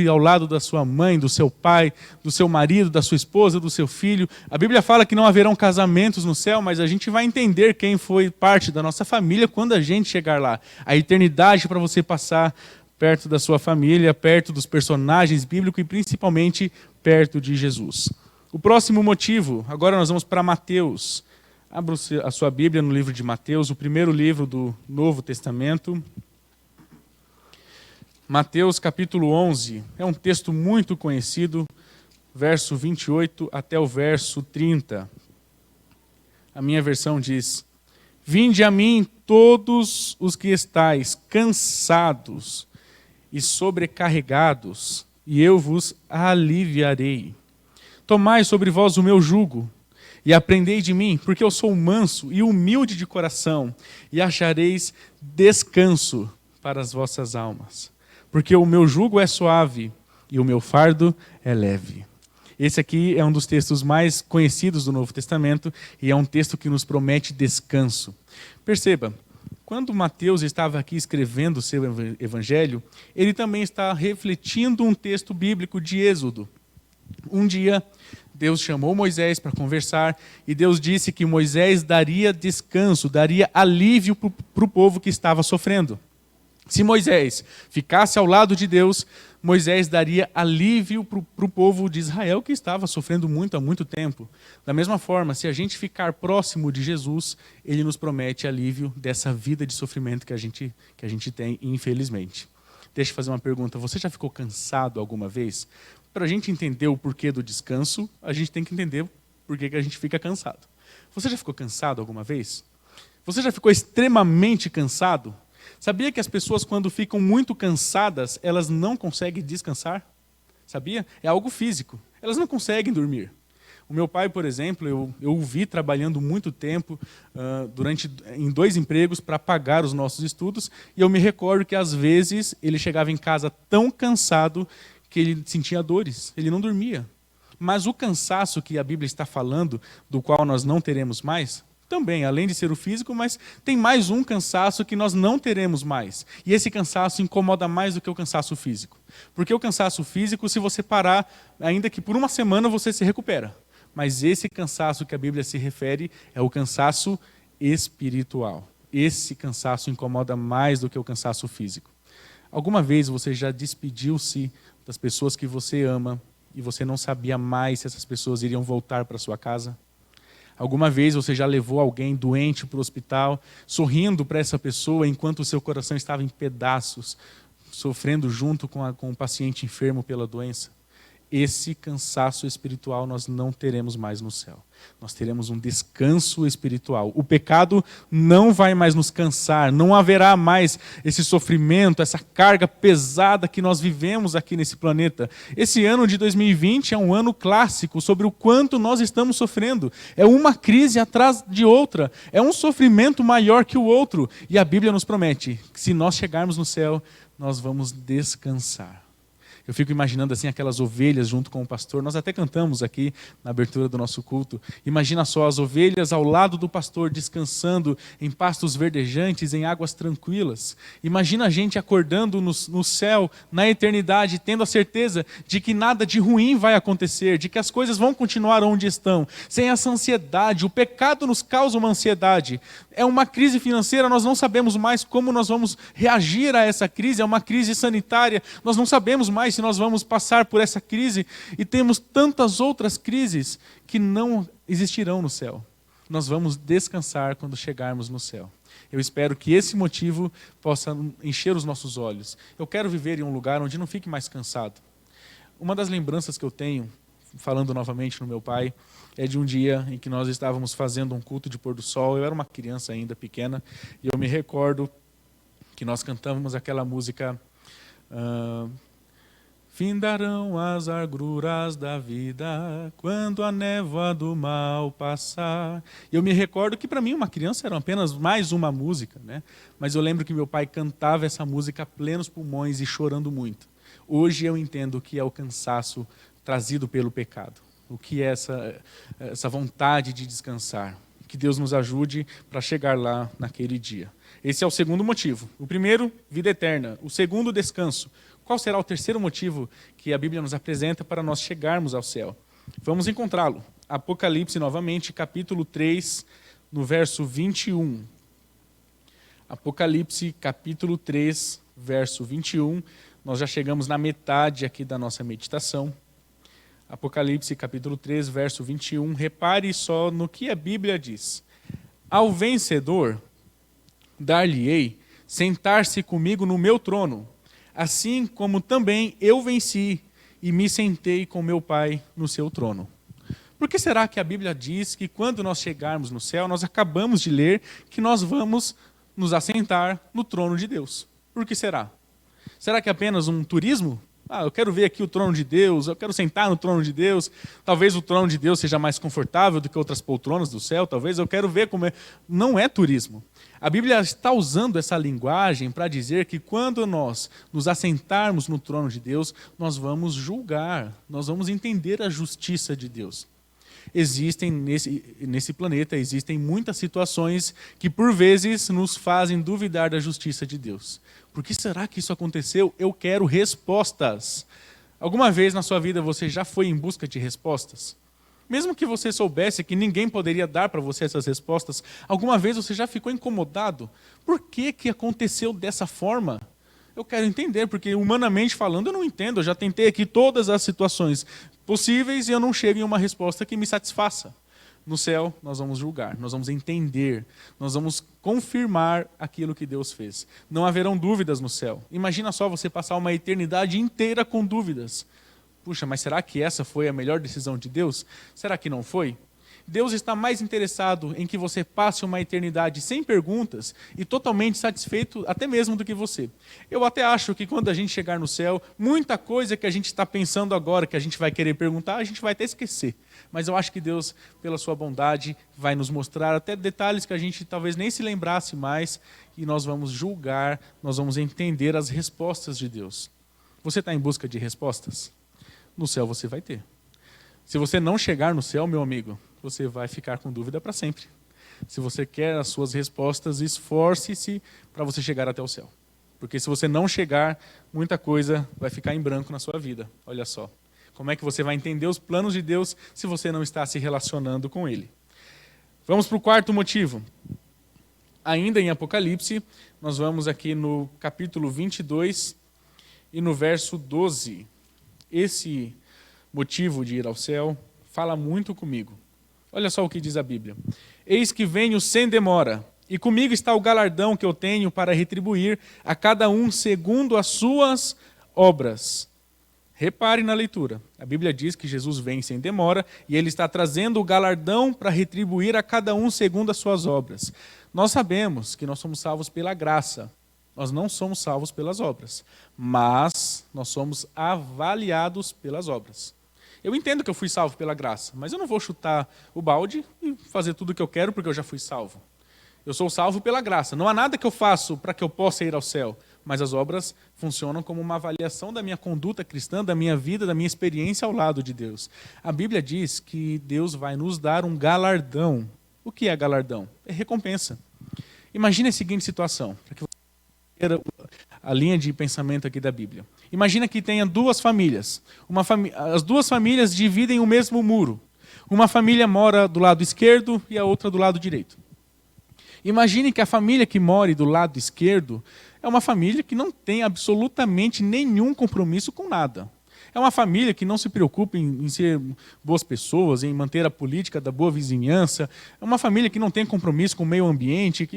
ao lado da sua mãe, do seu pai, do seu marido, da sua esposa, do seu filho. A Bíblia fala que não haverão casamentos no céu, mas a gente vai entender quem foi parte da nossa família quando a gente chegar lá. A eternidade para você passar perto da sua família, perto dos personagens bíblicos e principalmente perto de Jesus. O próximo motivo, agora nós vamos para Mateus. Abra a sua Bíblia no livro de Mateus, o primeiro livro do Novo Testamento. Mateus capítulo 11, é um texto muito conhecido, verso 28 até o verso 30. A minha versão diz: Vinde a mim todos os que estáis cansados e sobrecarregados, e eu vos aliviarei. Tomai sobre vós o meu jugo, e aprendei de mim, porque eu sou manso e humilde de coração, e achareis descanso para as vossas almas. Porque o meu jugo é suave, e o meu fardo é leve. Esse aqui é um dos textos mais conhecidos do Novo Testamento e é um texto que nos promete descanso. Perceba, quando Mateus estava aqui escrevendo o seu evangelho, ele também está refletindo um texto bíblico de Êxodo. Um dia, Deus chamou Moisés para conversar e Deus disse que Moisés daria descanso, daria alívio para o povo que estava sofrendo. Se Moisés ficasse ao lado de Deus, Moisés daria alívio para o povo de Israel que estava sofrendo muito há muito tempo. Da mesma forma, se a gente ficar próximo de Jesus, ele nos promete alívio dessa vida de sofrimento que a gente tem, infelizmente. Deixa eu fazer uma pergunta. Você já ficou cansado alguma vez? Para a gente entender o porquê do descanso, a gente tem que entender por que a gente fica cansado. Você já ficou cansado alguma vez? Você já ficou extremamente cansado? Sabia que as pessoas, quando ficam muito cansadas, elas não conseguem descansar? Sabia? É algo físico. Elas não conseguem dormir. O meu pai, por exemplo, eu o vi trabalhando muito tempo em 2 empregos para pagar os nossos estudos, e eu me recordo que, às vezes, ele chegava em casa tão cansado que ele sentia dores, ele não dormia. Mas o cansaço que a Bíblia está falando, do qual nós não teremos mais, também, além de ser o físico, mas tem mais um cansaço que nós não teremos mais. E esse cansaço incomoda mais do que o cansaço físico. Porque o cansaço físico, se você parar, ainda que por uma semana você se recupera. Mas esse cansaço que a Bíblia se refere é o cansaço espiritual. Esse cansaço incomoda mais do que o cansaço físico. Alguma vez você já despediu-se das pessoas que você ama e você não sabia mais se essas pessoas iriam voltar para sua casa? Alguma vez você já levou alguém doente para o hospital, sorrindo para essa pessoa enquanto o seu coração estava em pedaços, sofrendo junto com o paciente enfermo pela doença? Esse cansaço espiritual nós não teremos mais no céu. Nós teremos um descanso espiritual. O pecado não vai mais nos cansar, não haverá mais esse sofrimento, essa carga pesada que nós vivemos aqui nesse planeta. Esse ano de 2020 é um ano clássico sobre o quanto nós estamos sofrendo. É uma crise atrás de outra, é um sofrimento maior que o outro. E a Bíblia nos promete que se nós chegarmos no céu, nós vamos descansar. Eu fico imaginando assim aquelas ovelhas junto com o pastor. Nós até cantamos aqui na abertura do nosso culto. Imagina só as ovelhas ao lado do pastor, descansando em pastos verdejantes, em águas tranquilas. Imagina a gente acordando no céu, na eternidade, tendo a certeza de que nada de ruim vai acontecer, de que as coisas vão continuar onde estão, sem essa ansiedade. O pecado nos causa uma ansiedade. É uma crise financeira, nós não sabemos mais como nós vamos reagir a essa crise. É uma crise sanitária, nós não sabemos mais se nós vamos passar por essa crise, e temos tantas outras crises que não existirão no céu. Nós vamos descansar quando chegarmos no céu. Eu espero que esse motivo possa encher os nossos olhos. Eu quero viver em um lugar onde não fique mais cansado. Uma das lembranças que eu tenho, falando novamente no meu pai, é de um dia em que nós estávamos fazendo um culto de pôr do sol. Eu era uma criança ainda pequena, e eu me recordo que nós cantávamos aquela música... Findarão as agruras da vida quando a névoa do mal passar. Eu me recordo que para mim uma criança era apenas mais uma música, né? Mas eu lembro que meu pai cantava essa música a plenos pulmões e chorando muito. Hoje eu entendo o que é o cansaço trazido pelo pecado. O que é essa vontade de descansar. Que Deus nos ajude para chegar lá naquele dia. Esse é o segundo motivo. O primeiro, vida eterna. O segundo, descanso. Qual será o terceiro motivo que a Bíblia nos apresenta para nós chegarmos ao céu? Vamos encontrá-lo. Apocalipse, novamente, capítulo 3, no verso 21. Apocalipse, capítulo 3, verso 21. Nós já chegamos na metade aqui da nossa meditação. Apocalipse, capítulo 3, verso 21. Repare só no que a Bíblia diz. Ao vencedor, dar-lhe-ei sentar-se comigo no meu trono, assim como também eu venci e me sentei com meu Pai no seu trono. Por que será que a Bíblia diz que quando nós chegarmos no céu, nós acabamos de ler que nós vamos nos assentar no trono de Deus? Por que será? Será que é apenas um turismo? Eu quero ver aqui o trono de Deus, eu quero sentar no trono de Deus. Talvez o trono de Deus seja mais confortável do que outras poltronas do céu. Talvez eu quero ver como é. Não é turismo. A Bíblia está usando essa linguagem para dizer que quando nós nos assentarmos no trono de Deus, nós vamos julgar, nós vamos entender a justiça de Deus. Existem nesse planeta, existem muitas situações que por vezes nos fazem duvidar da justiça de Deus. Por que será que isso aconteceu? Eu quero respostas. Alguma vez na sua vida você já foi em busca de respostas? Mesmo que você soubesse que ninguém poderia dar para você essas respostas, alguma vez você já ficou incomodado? Por que aconteceu dessa forma? Eu quero entender, porque humanamente falando eu não entendo. Eu já tentei aqui todas as situações possíveis e eu não chego em uma resposta que me satisfaça. No céu nós vamos julgar, nós vamos entender, nós vamos confirmar aquilo que Deus fez. Não haverão dúvidas no céu. Imagina só você passar uma eternidade inteira com dúvidas. Puxa, mas será que essa foi a melhor decisão de Deus? Será que não foi? Deus está mais interessado em que você passe uma eternidade sem perguntas e totalmente satisfeito até mesmo do que você. Eu até acho que quando a gente chegar no céu, muita coisa que a gente está pensando agora, que a gente vai querer perguntar, a gente vai até esquecer. Mas eu acho que Deus, pela sua bondade, vai nos mostrar até detalhes que a gente talvez nem se lembrasse mais e nós vamos julgar, nós vamos entender as respostas de Deus. Você está em busca de respostas? No céu você vai ter. Se você não chegar no céu, meu amigo, você vai ficar com dúvida para sempre. Se você quer as suas respostas, esforce-se para você chegar até o céu. Porque se você não chegar, muita coisa vai ficar em branco na sua vida. Olha só. Como é que você vai entender os planos de Deus se você não está se relacionando com Ele? Vamos para o quarto motivo. Ainda em Apocalipse, nós vamos aqui no capítulo 22 e no verso 12. Esse motivo de ir ao céu fala muito comigo. Olha só o que diz a Bíblia. Eis que venho sem demora, e comigo está o galardão que eu tenho para retribuir a cada um segundo as suas obras. Repare na leitura. A Bíblia diz que Jesus vem sem demora e ele está trazendo o galardão para retribuir a cada um segundo as suas obras. Nós sabemos que nós somos salvos pela graça. Nós não somos salvos pelas obras, mas nós somos avaliados pelas obras. Eu entendo que eu fui salvo pela graça, mas eu não vou chutar o balde e fazer tudo o que eu quero porque eu já fui salvo. Eu sou salvo pela graça. Não há nada que eu faço para que eu possa ir ao céu, mas as obras funcionam como uma avaliação da minha conduta cristã, da minha vida, da minha experiência ao lado de Deus. A Bíblia diz que Deus vai nos dar um galardão. O que é galardão? É recompensa. Imagine a seguinte situação, para que você entenda a linha de pensamento aqui da Bíblia. Imagina que tenha duas famílias. As duas famílias dividem o mesmo muro. Uma família mora do lado esquerdo e a outra do lado direito. Imagine que a família que mora do lado esquerdo é uma família que não tem absolutamente nenhum compromisso com nada. É uma família que não se preocupa em ser boas pessoas, em manter a política da boa vizinhança. É uma família que não tem compromisso com o meio ambiente.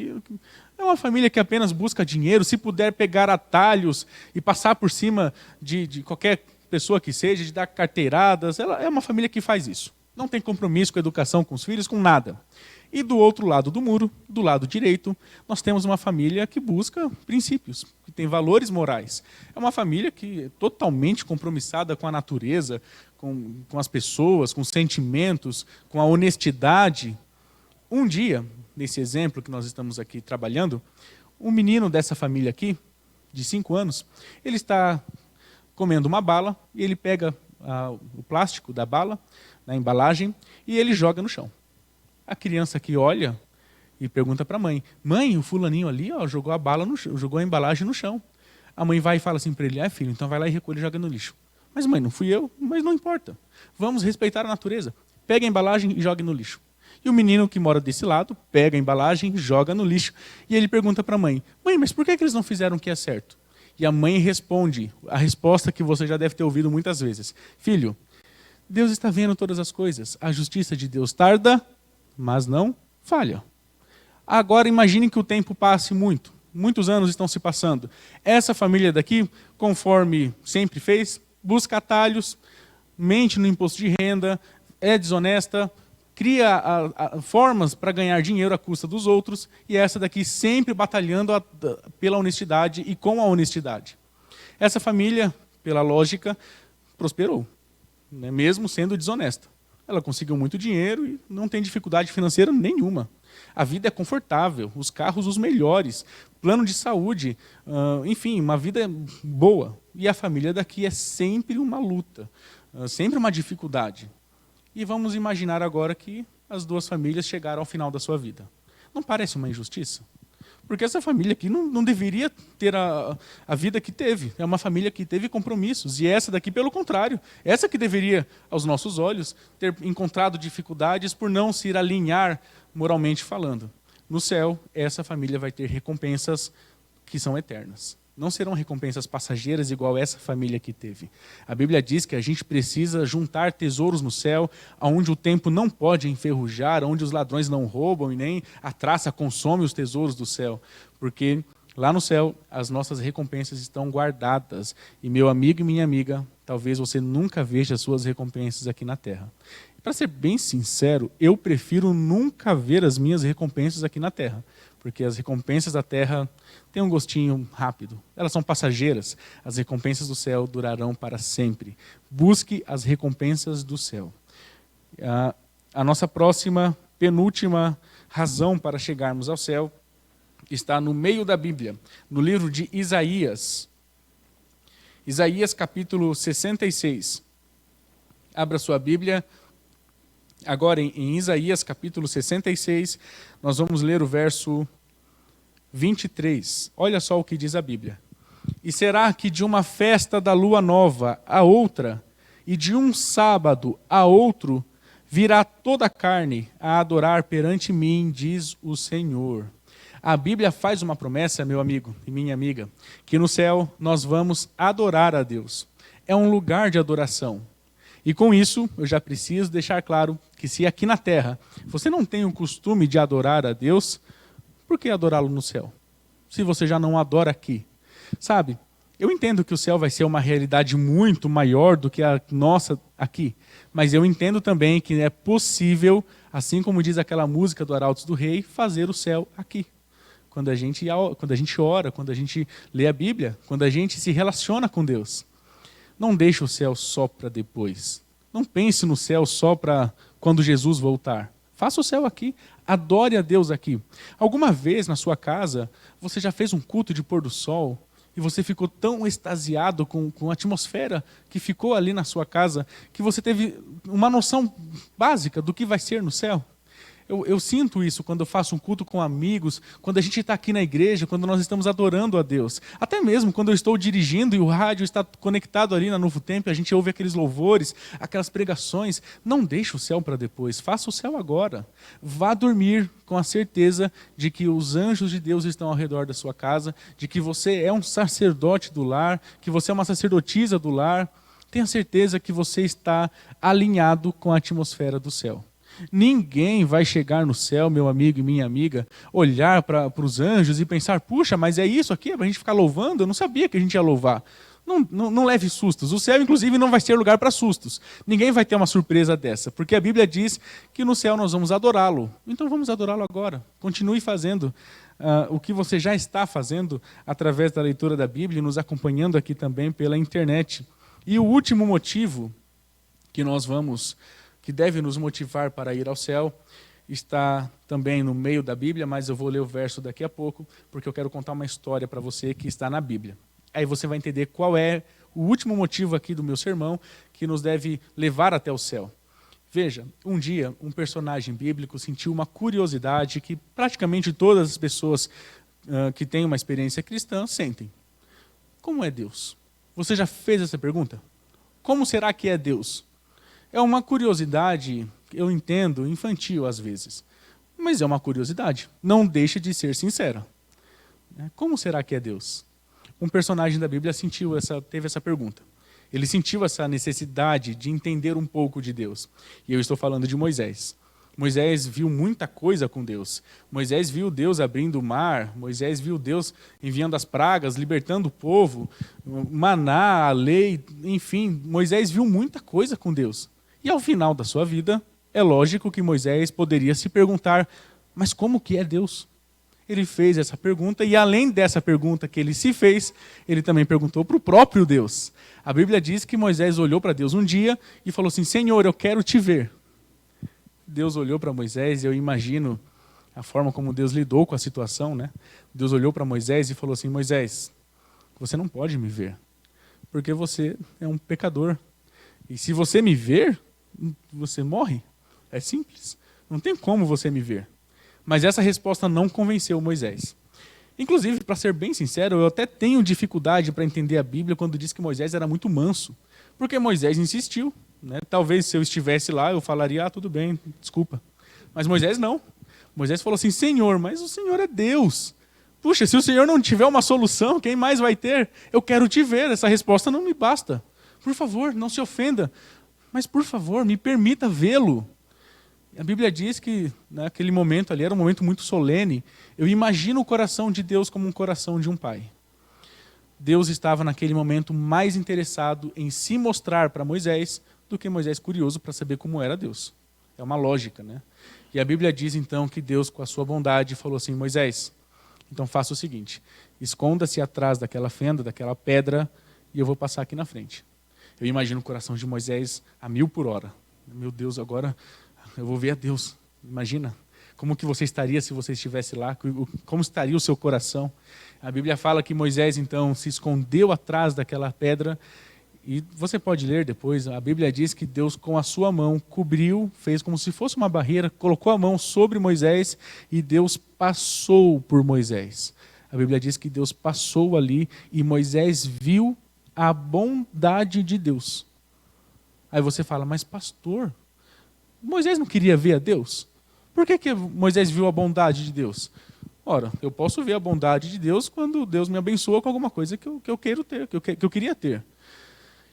É uma família que apenas busca dinheiro. Se puder pegar atalhos e passar por cima de qualquer pessoa que seja, de dar carteiradas. Ela é uma família que faz isso. Não tem compromisso com a educação, com os filhos, com nada. E do outro lado do muro, do lado direito, nós temos uma família que busca princípios, que tem valores morais. É uma família que é totalmente compromissada com a natureza, com as pessoas, com os sentimentos, com a honestidade. Um dia, nesse exemplo que nós estamos aqui trabalhando, um menino dessa família aqui, de 5 anos, ele está comendo uma bala e ele pega o plástico da bala, na embalagem, e ele joga no chão. A criança aqui olha e pergunta para a mãe: mãe, o fulaninho ali jogou jogou a embalagem no chão. A mãe vai e fala assim para ele: filho, então vai lá e recolhe e joga no lixo. Mas mãe, não fui eu, mas não importa. Vamos respeitar a natureza. Pega a embalagem e joga no lixo. E o menino que mora desse lado pega a embalagem e joga no lixo. E ele pergunta para a mãe: mãe, mas por que eles não fizeram o que é certo? E a mãe responde a resposta que você já deve ter ouvido muitas vezes: filho, Deus está vendo todas as coisas. A justiça de Deus tarda, mas não falha. Agora imagine que o tempo passe muito. Muitos anos estão se passando. Essa família daqui, conforme sempre fez, busca atalhos, mente no imposto de renda, é desonesta, cria formas para ganhar dinheiro à custa dos outros, e essa daqui sempre batalhando pela honestidade e com a honestidade. Essa família pela lógica, prosperou, né? Mesmo sendo desonesta. Ela conseguiu muito dinheiro e não tem dificuldade financeira nenhuma. A vida é confortável, os carros os melhores, plano de saúde, enfim, uma vida boa. E a família daqui é sempre uma luta, sempre uma dificuldade. E vamos imaginar agora que as duas famílias chegaram ao final da sua vida. Não parece uma injustiça? Porque essa família aqui não deveria ter a vida que teve. É uma família que teve compromissos. E essa daqui, pelo contrário, essa que deveria, aos nossos olhos, ter encontrado dificuldades por não se alinhar moralmente falando. No céu, essa família vai ter recompensas que são eternas. Não serão recompensas passageiras igual essa família que teve. A Bíblia diz que a gente precisa juntar tesouros no céu, onde o tempo não pode enferrujar, onde os ladrões não roubam e nem a traça consome os tesouros do céu. Porque lá no céu as nossas recompensas estão guardadas. E meu amigo e minha amiga, talvez você nunca veja as suas recompensas aqui na terra. Para ser bem sincero, eu prefiro nunca ver as minhas recompensas aqui na terra. Porque as recompensas da terra têm um gostinho rápido. Elas são passageiras. As recompensas do céu durarão para sempre. Busque as recompensas do céu. A nossa próxima, penúltima razão para chegarmos ao céu está no meio da Bíblia, no livro de Isaías. Isaías capítulo 66. Abra sua Bíblia. Agora em Isaías capítulo 66, nós vamos ler o verso 23. Olha só o que diz a Bíblia. E será que de uma festa da lua nova a outra, e de um sábado a outro, virá toda a carne a adorar perante mim, diz o Senhor. A Bíblia faz uma promessa, meu amigo e minha amiga, que no céu nós vamos adorar a Deus. É um lugar de adoração. E com isso, eu já preciso deixar claro que se aqui na terra você não tem o costume de adorar a Deus, por que adorá-lo no céu? Se você já não adora aqui. Sabe, eu entendo que o céu vai ser uma realidade muito maior do que a nossa aqui. Mas eu entendo também que é possível, assim como diz aquela música do Arautos do Rei, fazer o céu aqui. Quando a gente ora, quando a gente lê a Bíblia, quando a gente se relaciona com Deus. Não deixe o céu só para depois. Não pense no céu só para quando Jesus voltar. Faça o céu aqui. Adore a Deus aqui. Alguma vez na sua casa, você já fez um culto de pôr do sol e você ficou tão extasiado com a atmosfera que ficou ali na sua casa que você teve uma noção básica do que vai ser no céu? Eu sinto isso quando eu faço um culto com amigos, quando a gente está aqui na igreja, quando nós estamos adorando a Deus. Até mesmo quando eu estou dirigindo e o rádio está conectado ali na Novo Tempo, a gente ouve aqueles louvores, aquelas pregações. Não deixe o céu para depois, faça o céu agora. Vá dormir com a certeza de que os anjos de Deus estão ao redor da sua casa, de que você é um sacerdote do lar, que você é uma sacerdotisa do lar. Tenha certeza que você está alinhado com a atmosfera do céu. Ninguém vai chegar no céu, meu amigo e minha amiga, olhar para os anjos e pensar, puxa, mas é isso aqui? É para a gente ficar louvando? Eu não sabia que a gente ia louvar. Não leve sustos. O céu, inclusive, não vai ser lugar para sustos. Ninguém vai ter uma surpresa dessa, porque a Bíblia diz que no céu nós vamos adorá-lo. Então vamos adorá-lo agora. Continue fazendo o que você já está fazendo através da leitura da Bíblia e nos acompanhando aqui também pela internet. E o último motivo que deve nos motivar para ir ao céu, está também no meio da Bíblia, mas eu vou ler o verso daqui a pouco, porque eu quero contar uma história para você que está na Bíblia. Aí você vai entender qual é o último motivo aqui do meu sermão que nos deve levar até o céu. Veja, um dia um personagem bíblico sentiu uma curiosidade que praticamente todas as pessoas que têm uma experiência cristã sentem. Como é Deus? Você já fez essa pergunta? Como será que é Deus? É uma curiosidade, eu entendo, infantil às vezes. Mas é uma curiosidade. Não deixe de ser sincera. Como será que é Deus? Um personagem da Bíblia teve essa pergunta. Ele sentiu essa necessidade de entender um pouco de Deus. E eu estou falando de Moisés. Moisés viu muita coisa com Deus. Moisés viu Deus abrindo o mar. Moisés viu Deus enviando as pragas, libertando o povo, maná, a lei, enfim. Moisés viu muita coisa com Deus. E ao final da sua vida, é lógico que Moisés poderia se perguntar, mas como que é Deus? ele fez essa pergunta, e além dessa pergunta que ele se fez, ele também perguntou para o próprio Deus. A Bíblia diz que Moisés olhou para Deus um dia e falou assim: Senhor, eu quero te ver. Deus olhou para Moisés, e eu imagino a forma como Deus lidou com a situação, né? Deus olhou para Moisés e falou assim: Moisés, você não pode me ver, porque você é um pecador. E se você me ver, você morre. É simples. Não tem como você me ver. Mas essa resposta não convenceu Moisés. Inclusive, para ser bem sincero, eu até tenho dificuldade para entender a Bíblia quando diz que Moisés era muito manso. Porque Moisés insistiu, né? Talvez se eu estivesse lá, eu falaria: tudo bem, desculpa. Mas Moisés não. Moisés falou assim: Senhor, mas o Senhor é Deus. Puxa, se o Senhor não tiver uma solução, quem mais vai ter? Eu quero te ver, essa resposta não me basta. Por favor, não se ofenda, mas por favor, me permita vê-lo. A Bíblia diz que naquele momento ali era um momento muito solene. Eu imagino o coração de Deus como um coração de um pai. Deus estava naquele momento mais interessado em se mostrar para Moisés do que Moisés curioso para saber como era Deus. É uma lógica, né? E a Bíblia diz então que Deus, com a sua bondade, falou assim: Moisés, então faça o seguinte, esconda-se atrás daquela fenda, daquela pedra, e eu vou passar aqui na frente. Eu imagino o coração de Moisés a 1000 por hora. Meu Deus, agora eu vou ver a Deus. Imagina como que você estaria se você estivesse lá, como estaria o seu coração. A Bíblia fala que Moisés então se escondeu atrás daquela pedra, e você pode ler depois, a Bíblia diz que Deus com a sua mão cobriu, fez como se fosse uma barreira, colocou a mão sobre Moisés e Deus passou por Moisés. A Bíblia diz que Deus passou ali e Moisés viu a bondade de Deus. Aí você fala: mas pastor, Moisés não queria ver a Deus? Por que Moisés viu a bondade de Deus? Ora, eu posso ver a bondade de Deus quando Deus me abençoa com alguma coisa que eu quero ter, que eu queria ter.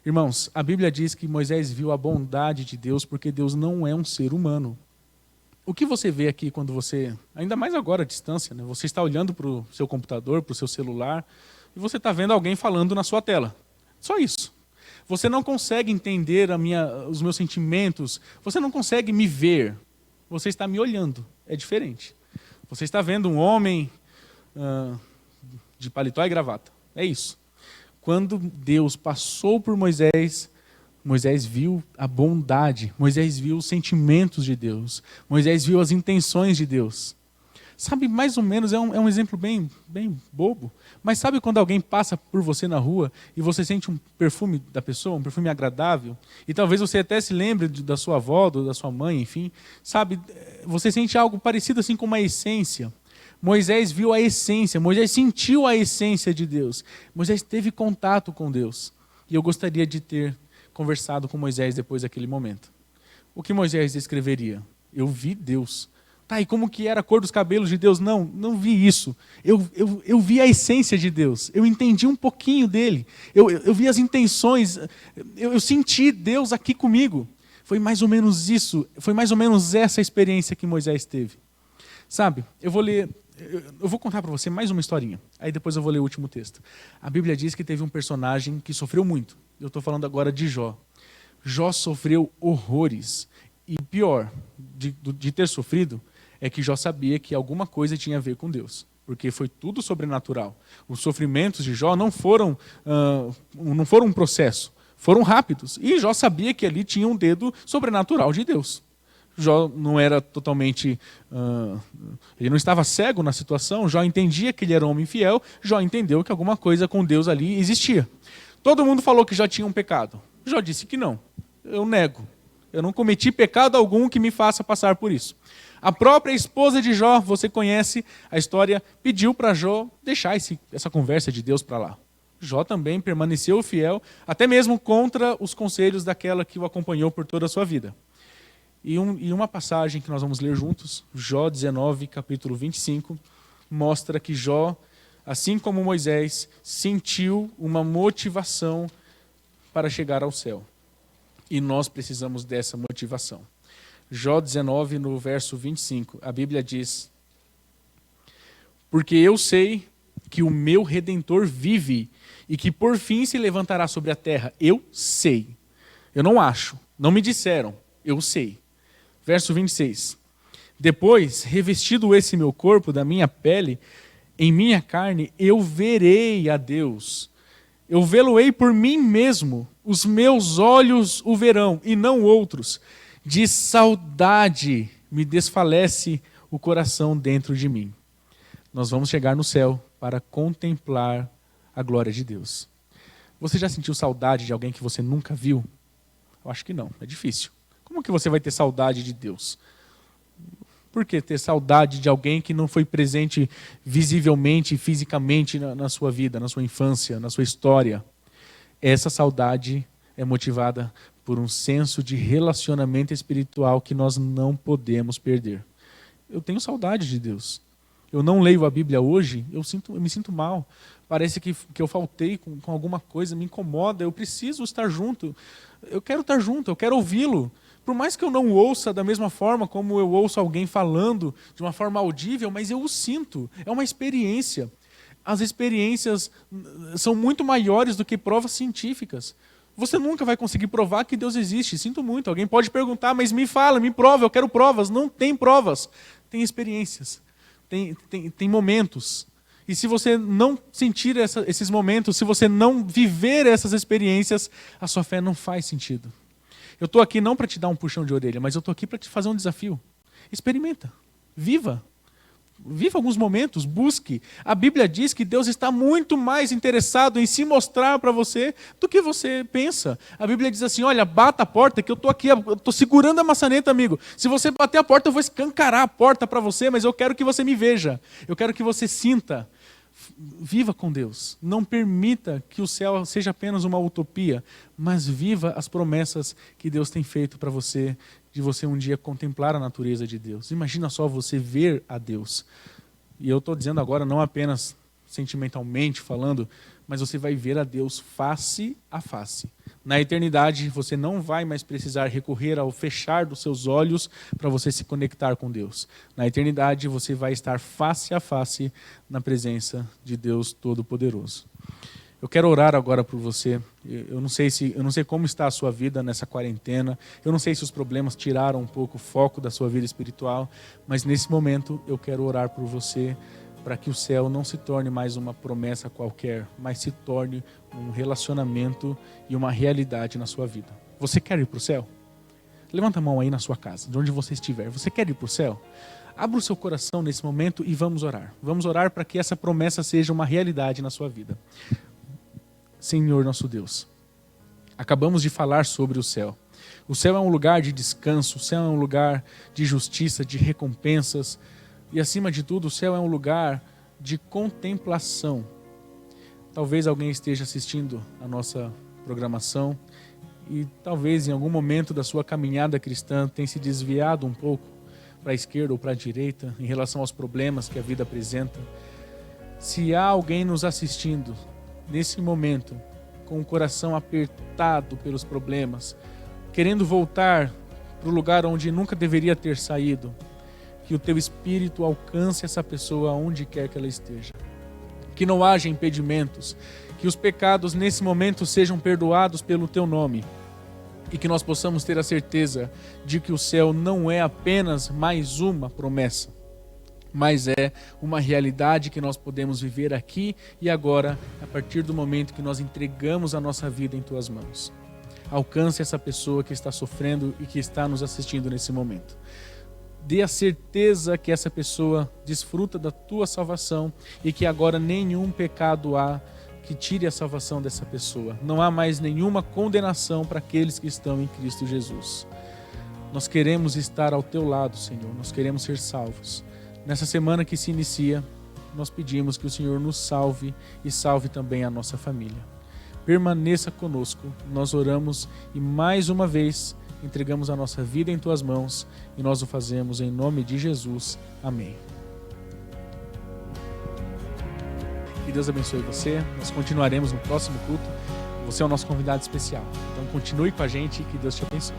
Irmãos, a Bíblia diz que Moisés viu a bondade de Deus porque Deus não é um ser humano. O que você vê aqui quando você, ainda mais agora à distância, né? Você está olhando para o seu computador, para o seu celular, e você está vendo alguém falando na sua tela. Só isso. Você não consegue entender os meus sentimentos, você não consegue me ver, você está me olhando, é diferente. Você está vendo um homem de paletó e gravata, é isso. Quando Deus passou por Moisés, Moisés viu a bondade, Moisés viu os sentimentos de Deus, Moisés viu as intenções de Deus. Sabe, mais ou menos, é um exemplo bem bobo, mas sabe quando alguém passa por você na rua e você sente um perfume da pessoa, um perfume agradável, e talvez você até se lembre da sua avó, da sua mãe, enfim, sabe, você sente algo parecido assim com uma essência. Moisés viu a essência, Moisés sentiu a essência de Deus, Moisés teve contato com Deus, e eu gostaria de ter conversado com Moisés depois daquele momento. O que Moisés descreveria? Eu vi Deus. Tá, e como que era a cor dos cabelos de Deus? Não vi isso. Eu vi a essência de Deus. Eu entendi um pouquinho dele. Eu vi as intenções. Eu senti Deus aqui comigo. Foi mais ou menos isso. Foi mais ou menos essa experiência que Moisés teve. Sabe, eu vou contar para você mais uma historinha. Aí depois eu vou ler o último texto. A Bíblia diz que teve um personagem que sofreu muito. Eu estou falando agora de Jó. Jó sofreu horrores. E pior de ter sofrido é que Jó sabia que alguma coisa tinha a ver com Deus, porque foi tudo sobrenatural. Os sofrimentos de Jó não foram um processo, foram rápidos. E Jó sabia que ali tinha um dedo sobrenatural de Deus. Jó não era totalmente... ele não estava cego na situação, Jó entendia que ele era um homem fiel, Jó entendeu que alguma coisa com Deus ali existia. Todo mundo falou que Jó tinha um pecado. Jó disse que não, eu nego. Eu não cometi pecado algum que me faça passar por isso. A própria esposa de Jó, você conhece a história, pediu para Jó deixar essa conversa de Deus para lá. Jó também permaneceu fiel, até mesmo contra os conselhos daquela que o acompanhou por toda a sua vida. E uma passagem que nós vamos ler juntos, Jó 19, capítulo 25, mostra que Jó, assim como Moisés, sentiu uma motivação para chegar ao céu. E nós precisamos dessa motivação. Jó 19, no verso 25, a Bíblia diz: porque eu sei que o meu Redentor vive e que por fim se levantará sobre a terra. Eu sei. Eu não acho. Não me disseram. Eu sei. Verso 26. Depois, revestido esse meu corpo da minha pele, em minha carne, eu verei a Deus. Eu vê-lo-ei por mim mesmo. Os meus olhos o verão, e não outros. De saudade me desfalece o coração dentro de mim. Nós vamos chegar no céu para contemplar a glória de Deus. Você já sentiu saudade de alguém que você nunca viu? Eu acho que não, é difícil. Como que você vai ter saudade de Deus? Por que ter saudade de alguém que não foi presente visivelmente, fisicamente na sua vida, na sua infância, na sua história? Essa saudade é motivada por um senso de relacionamento espiritual que nós não podemos perder. Eu tenho saudade de Deus. Eu não leio a Bíblia hoje, eu me sinto mal. Parece que eu faltei com alguma coisa, me incomoda, eu preciso estar junto. Eu quero estar junto, eu quero ouvi-lo. Por mais que eu não ouça da mesma forma como eu ouço alguém falando, de uma forma audível, mas eu o sinto. É uma experiência. As experiências são muito maiores do que provas científicas. Você nunca vai conseguir provar que Deus existe. Sinto muito. Alguém pode perguntar, mas me fala, me prova, eu quero provas. Não tem provas. Tem experiências. Tem momentos. E se você não sentir esses momentos, se você não viver essas experiências, a sua fé não faz sentido. Eu estou aqui não para te dar um puxão de orelha, mas eu estou aqui para te fazer um desafio. Experimenta. Viva. Viva alguns momentos, busque. A Bíblia diz que Deus está muito mais interessado em se mostrar para você do que você pensa. A Bíblia diz assim, olha, bata a porta que eu estou aqui, eu estou segurando a maçaneta, amigo. Se você bater a porta, eu vou escancarar a porta para você, mas eu quero que você me veja. Eu quero que você sinta. Viva com Deus. Não permita que o céu seja apenas uma utopia, mas viva as promessas que Deus tem feito para você, de você um dia contemplar a natureza de Deus. Imagina só você ver a Deus. E eu estou dizendo agora não apenas sentimentalmente falando, mas você vai ver a Deus face a face. Na eternidade, você não vai mais precisar recorrer ao fechar dos seus olhos para você se conectar com Deus. Na eternidade, você vai estar face a face na presença de Deus Todo-Poderoso. Eu quero orar agora por você. Eu não sei como está a sua vida nessa quarentena. Eu não sei se os problemas tiraram um pouco o foco da sua vida espiritual, mas nesse momento eu quero orar por você, para que o céu não se torne mais uma promessa qualquer, mas se torne um relacionamento e uma realidade na sua vida. Você quer ir para o céu? Levanta a mão aí na sua casa, de onde você estiver. Você quer ir para o céu? Abra o seu coração nesse momento e vamos orar. Vamos orar para que essa promessa seja uma realidade na sua vida. Senhor nosso Deus, acabamos de falar sobre o céu. O céu é um lugar de descanso, o céu é um lugar de justiça, de recompensas. E acima de tudo, o céu é um lugar de contemplação. Talvez alguém esteja assistindo a nossa programação e talvez em algum momento da sua caminhada cristã tenha se desviado um pouco para a esquerda ou para a direita em relação aos problemas que a vida apresenta. Se há alguém nos assistindo nesse momento com o coração apertado pelos problemas, querendo voltar para o lugar onde nunca deveria ter saído, que o teu Espírito alcance essa pessoa aonde quer que ela esteja. Que não haja impedimentos, que os pecados nesse momento sejam perdoados pelo teu nome e que nós possamos ter a certeza de que o céu não é apenas mais uma promessa, mas é uma realidade que nós podemos viver aqui e agora, a partir do momento que nós entregamos a nossa vida em tuas mãos. Alcance essa pessoa que está sofrendo e que está nos assistindo nesse momento. Dê a certeza que essa pessoa desfruta da tua salvação e que agora nenhum pecado há que tire a salvação dessa pessoa. Não há mais nenhuma condenação para aqueles que estão em Cristo Jesus. Nós queremos estar ao teu lado, Senhor. Nós queremos ser salvos. Nessa semana que se inicia, nós pedimos que o Senhor nos salve e salve também a nossa família. Permaneça conosco. Nós oramos e mais uma vez entregamos a nossa vida em tuas mãos e nós o fazemos em nome de Jesus. Amém. Que Deus abençoe você. Nós continuaremos no próximo culto. Você é o nosso convidado especial. Então continue com a gente e que Deus te abençoe.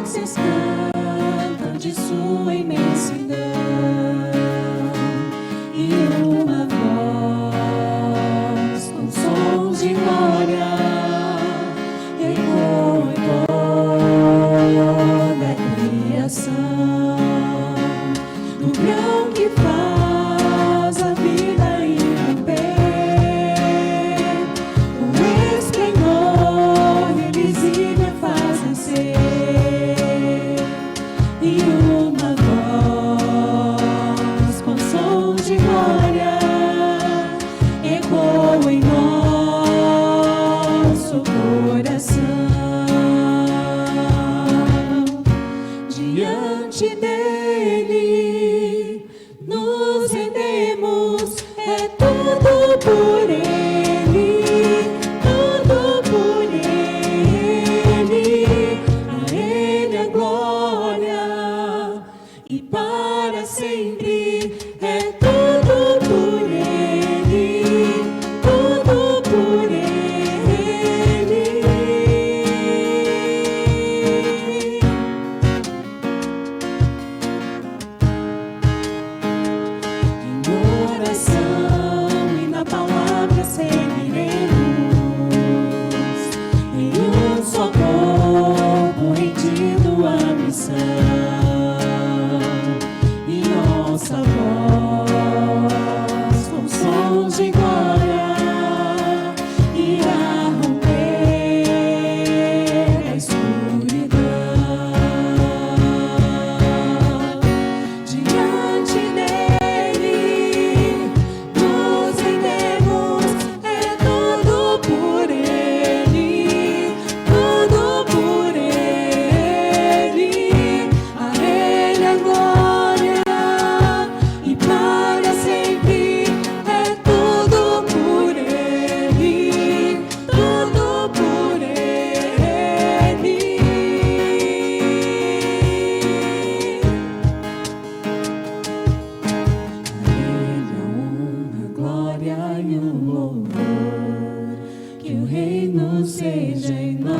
galáxias cantam de sua imensidão, e uma voz com sons de glória ecoa em toda a criação, do grão que faz a vida irromper, o esplendor invisível faz nascer, e uma voz com som de glória ecoa em nosso coração. Diante dele nos rendemos, é tudo por ele, tudo por ele, a ele a glória e para sempre, é tudo por ele, tudo por ele. Em oração e na palavra seguiremos, em um só corpo rendido à missão, e nossa voz com sons de glória irá romper a escuridão. Diante dele nos rendemos, é tudo por ele, tudo por ele, a ele a glória e para sempre, é tudo por ele, tudo por ele. A ele a honra, a glória e o louvor, que o reino seja em nós,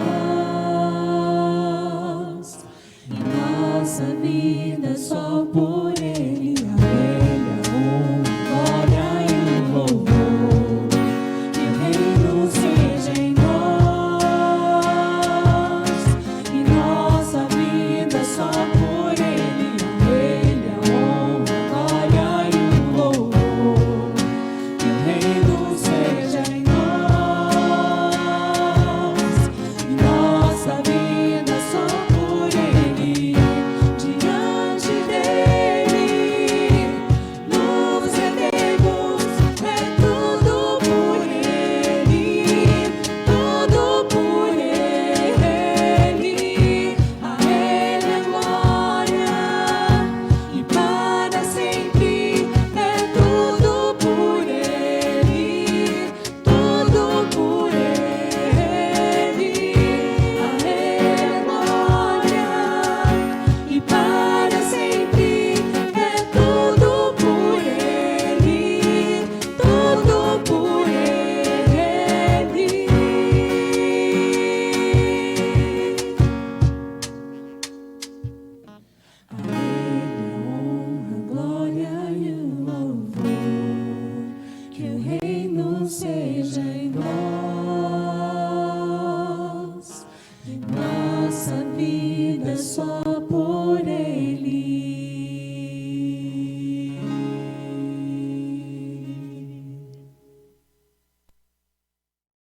em nossa vida só por ele. A ele a honra, a glória e o louvor, que o reino seja em nós, em nossa vida só por ele. A ele a honra, a glória e o louvor, que o reino seja em nós, em nossa vida só por ele. Diante dele nos rendemos, é tudo por ele, tudo por ele, a ele a glória e para sempre, é tudo por ele, tudo por ele, a ele a glória e para sempre, é tudo por ele, tudo por ele. A ele a honra, a glória e o louvor, que o reino seja em nós, em nossa vida só